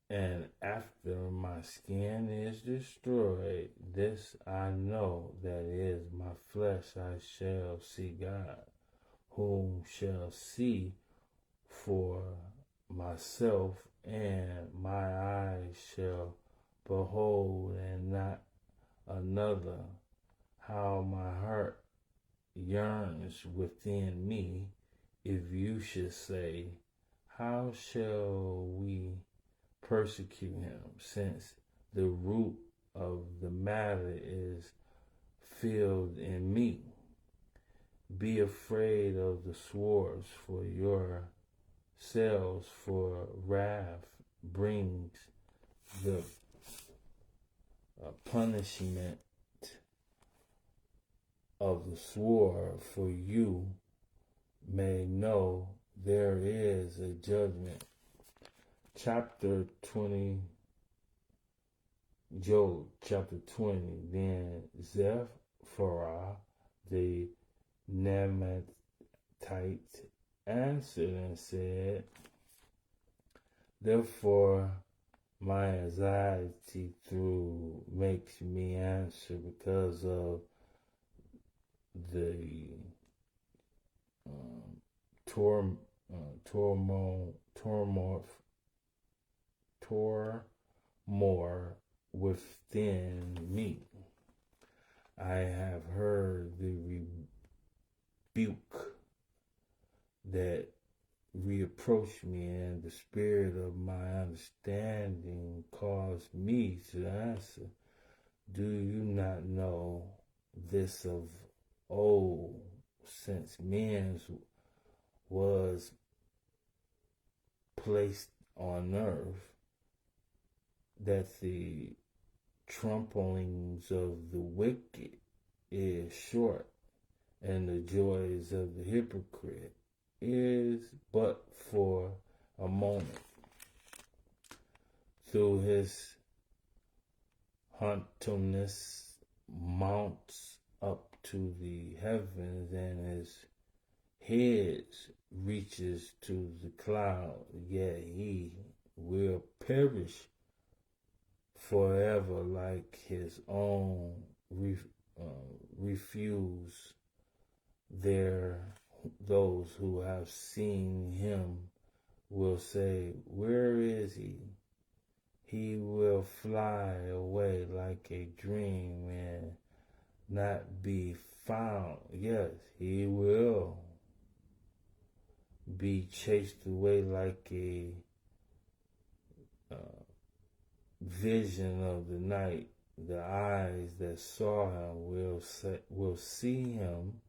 And after my skin is destroyed, this I know, that is my flesh, I shall see God, whom shall see for myself, and my eyes shall behold, and not another. How my heart yearns within me, if you should say, how shall we persecute him, since the root of the matter is filled in me? Be afraid of the swords for yourselves, for wrath brings the punishment of the sword, for you may know there is a judgment. Chapter 20, Job chapter 20. Then Zephyrah the Namathite answered and said, therefore my anxiety through makes me answer, because of the turmoil within me. I have heard the rebuke that reapproached me, and the spirit of my understanding caused me to answer. Do you not know this of old, since men was placed on earth, that the tramplings of the wicked is short, and the joys of the hypocrite is but for a moment. Through his haughtiness mounts up to the heavens, and his head reaches to the cloud, yet he will perish forever, like his own refuse. Those who have seen him will say, where is he? He will fly away like a dream and not be found. Yes, he will be chased away like a vision of the night. The eyes that saw him will see him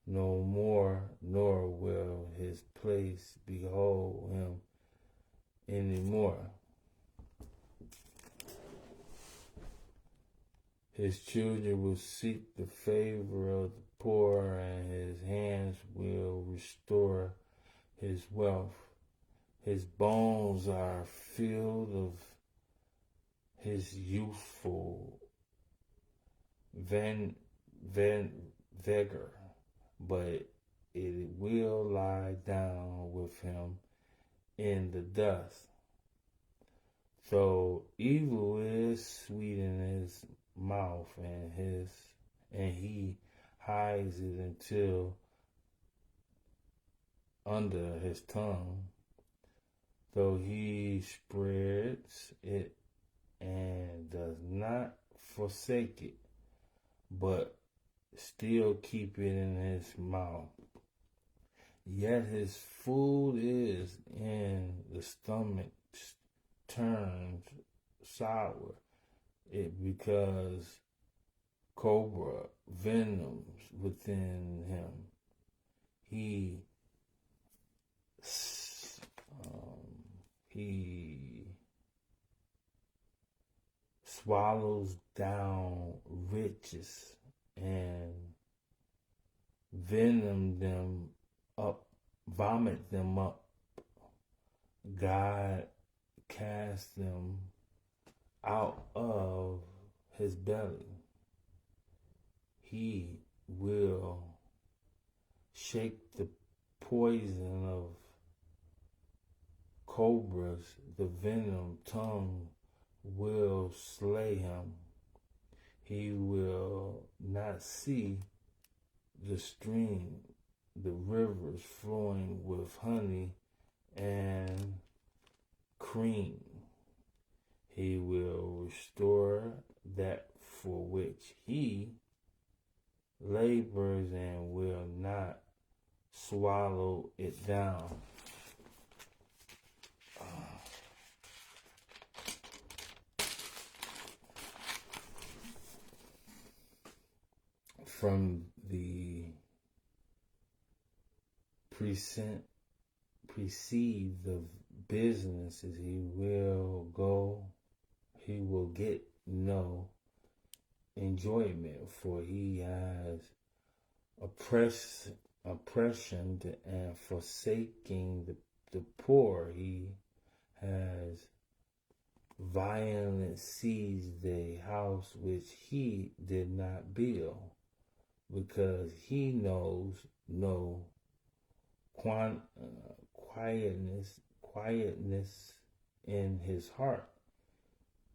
no more, nor will his place behold him anymore. His children will seek the favor of the poor, and his hands will restore his wealth. His bones are filled of his youthful vigor, but it will lie down with him in the dust. So evil is sweet in his mouth, and he hides it until under his tongue. Though he spreads it and does not forsake it, but still keep it in his mouth. Yet his food is in the stomach turned sour, because cobra venoms within him. He swallows down riches and vomit them up. God cast them out of his belly. He will shake the poison of cobras, the venom tongue will slay him. He will not see the stream, the rivers flowing with honey and cream. He will restore that for which he labors and will not swallow it down. From the perceived of businesses he will get no enjoyment, for he has oppression and forsaking the poor. He has violently seized a house which he did not build, because he knows no quietness in his heart.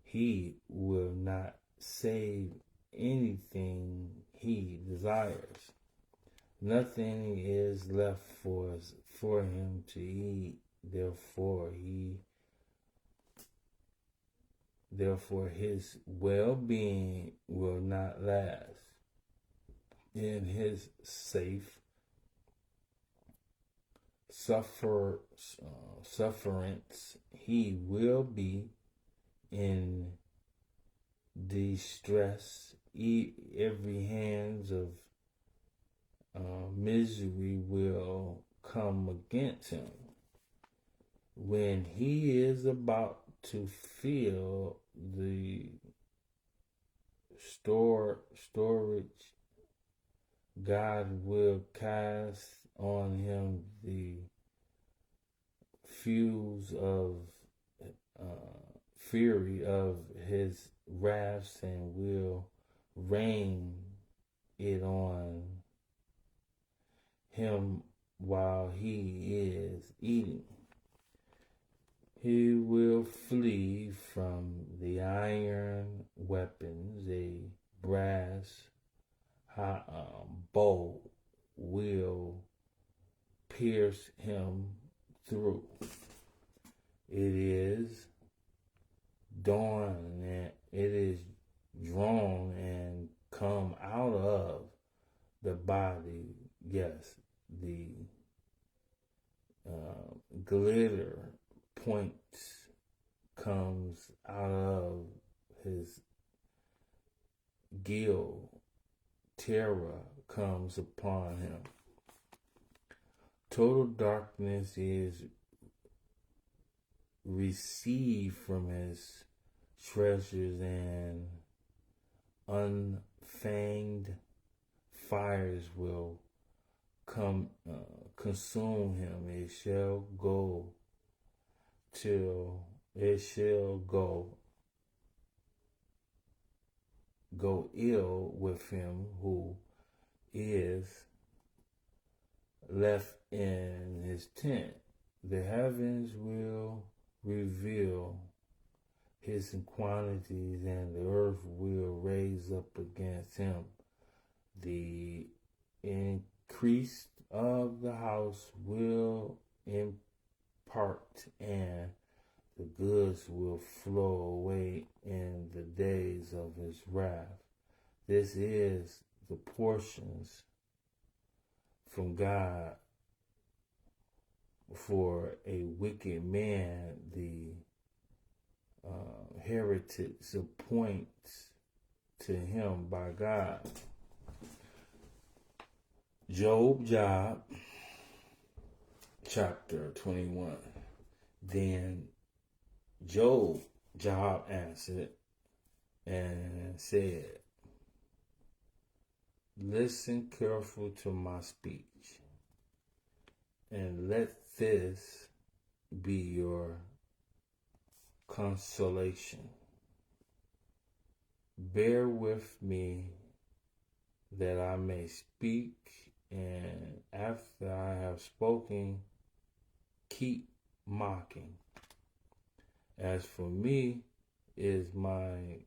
He will not save anything he desires. Nothing is left for him to eat. Therefore his well-being will not last. In his safe sufferance, he will be in distress. Every hands of misery will come against him. When he is about to fill the storage, God will cast on him the fuels of fury of his wrath, and will rain it on him while he is eating. He will flee from the iron weapons. A brass bow will pierce him through. It is dawn, and it is drawn and come out of the body. Yes, the glitter points comes out of his gill. Terror comes upon him. Total darkness is received from his treasures, and unfanged fires will consume him. It shall go till it shall go ill with him who is left in his tent. The heavens will reveal his quantities, and the earth will raise up against him. The increase of the house will impart, and the goods will flow away in the days of his wrath. This is the portions from God for a wicked man. The heritage appoints to him by God. Job, chapter 21. Then Job answered and said, listen careful to my speech, and let this be your consolation. Bear with me that I may speak, and after I have spoken, keep mocking. As for me, is my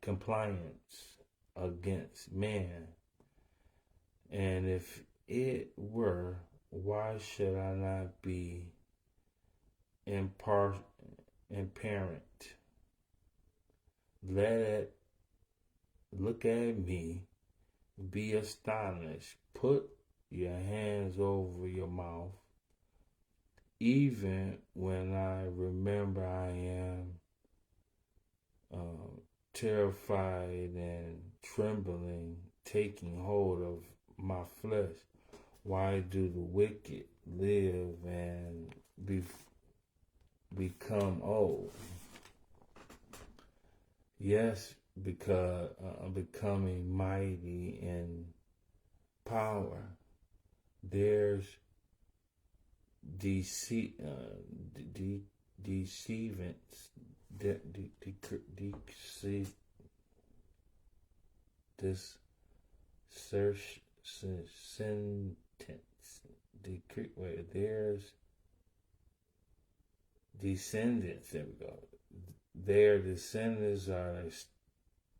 compliance against man. And if it were, why should I not be imparent? Look at me, be astonished, put your hands over your mouth. Even when I remember, I am terrified and trembling, taking hold of my flesh. Why do the wicked live and become old? Yes, because I'm becoming mighty in power. There's there's descendants, there we go. Their descendants are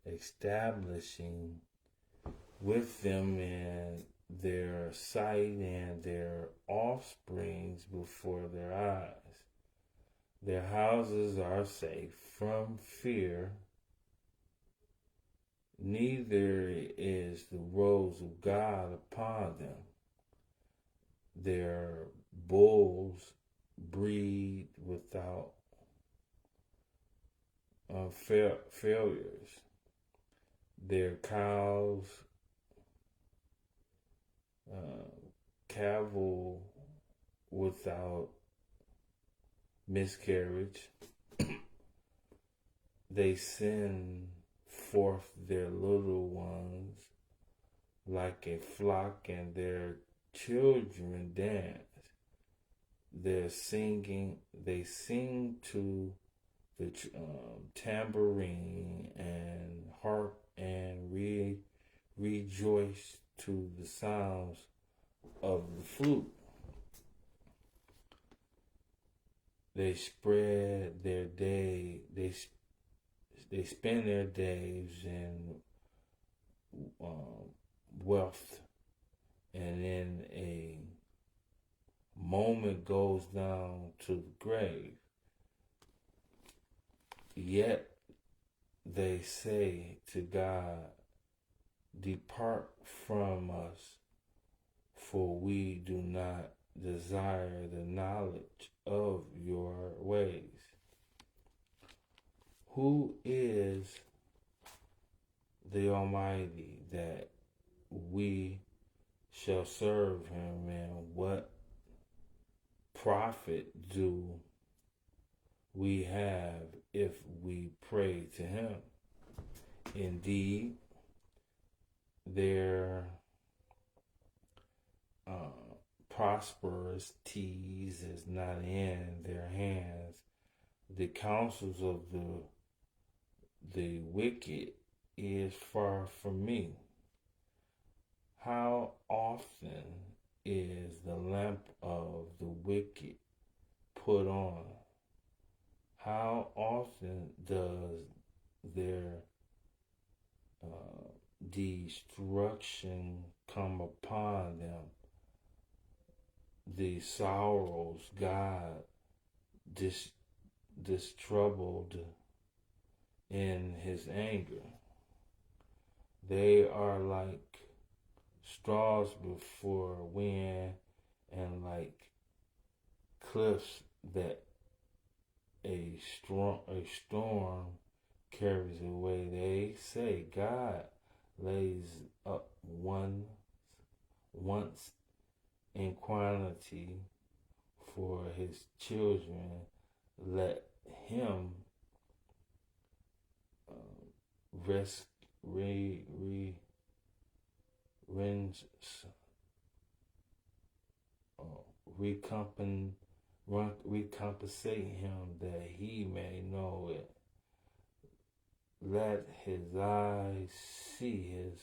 establishing with them in their sight, and their offsprings before their eyes. Their houses are safe from fear, neither is the rose of God upon them. Their bulls breed without failures. Their cows calve without miscarriage. They send forth their little ones like a flock, and their children dance. They sing to the tambourine and harp, and rejoice to the sounds of the flute. They spend their days in wealth, and in a moment goes down to the grave. Yet they say to God, depart from us, for we do not desire the knowledge of your ways. Who is the Almighty that we shall serve him, and what profit do we have if we pray to him? Indeed, their prosperities is not in their hands. The counsels of the wicked is far from me. How often is the lamp of the wicked put on? How often does their destruction come upon them? The sorrows God troubled in his anger. They are like straws before wind, and like cliffs that a storm carries away. They say God lays up once in quantity for his children. Let him recompensate him that he may know it. Let his eyes see his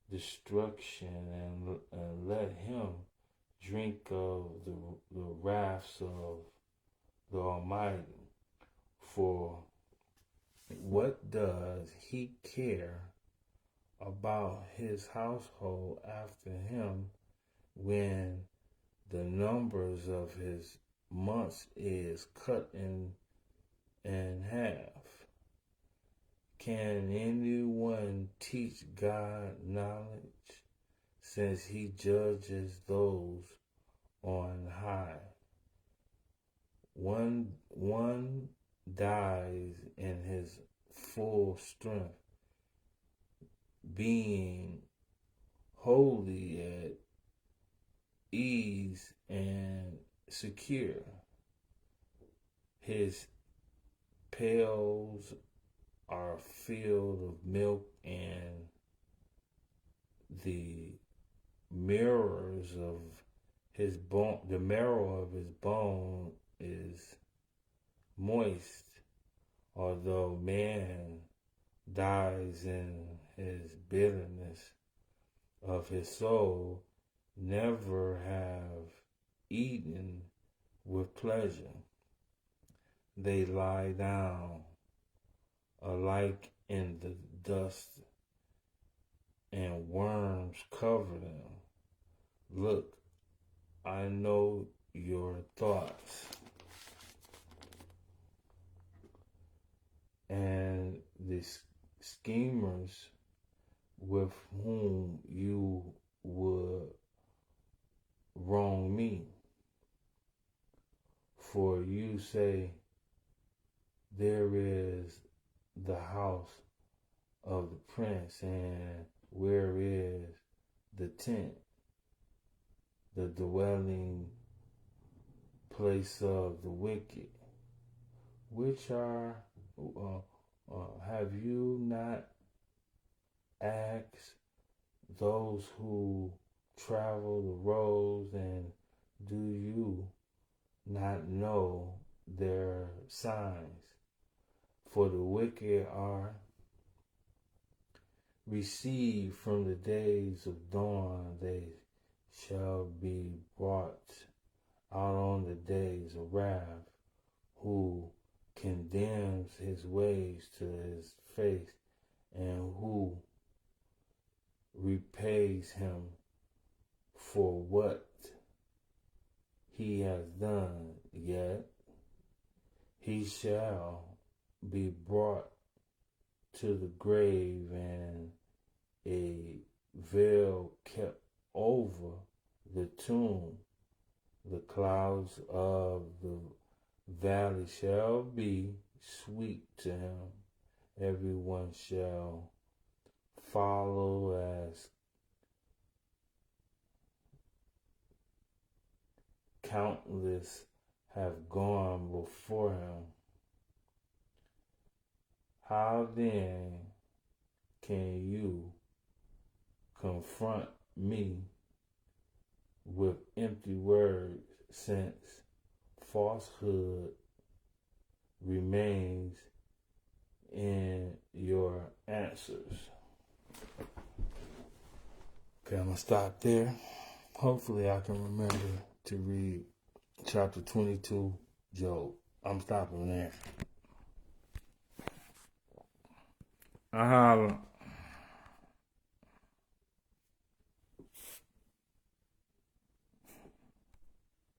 destruction, and let him drink of the wraths of the Almighty. For what does he care about his household after him when the numbers of his months is cut in half? Can anyone teach God knowledge, since he judges those on high? One dies in his full strength, being wholly at ease and secure. His pails are filled of milk, and the mirrors of his bone, the marrow of his bone is moist. Although man dies in his bitterness of his soul, never have eaten with pleasure. They lie down alike in the dust, and worms cover them. Look, I know your thoughts, and the schemers with whom you would wrong me. For you say, there is the house of the prince, and where is the tent, the dwelling place of the wicked? Which are, have you not asked those who travel the roads, and do you not know their signs? For the wicked are received from the days of dawn, they shall be brought out on the days of wrath. Who condemns his ways to his face, and who repays him for what he has done? Yet he shall be brought to the grave, and a veil kept over the tomb. The clouds of the valley shall be sweet to him. Everyone shall follow as countless have gone before him. How then can you confront me with empty words, since falsehood remains in your answers? Okay, I'm going to stop there. Hopefully I can remember to read chapter 22, Job. I'm stopping there. I holla.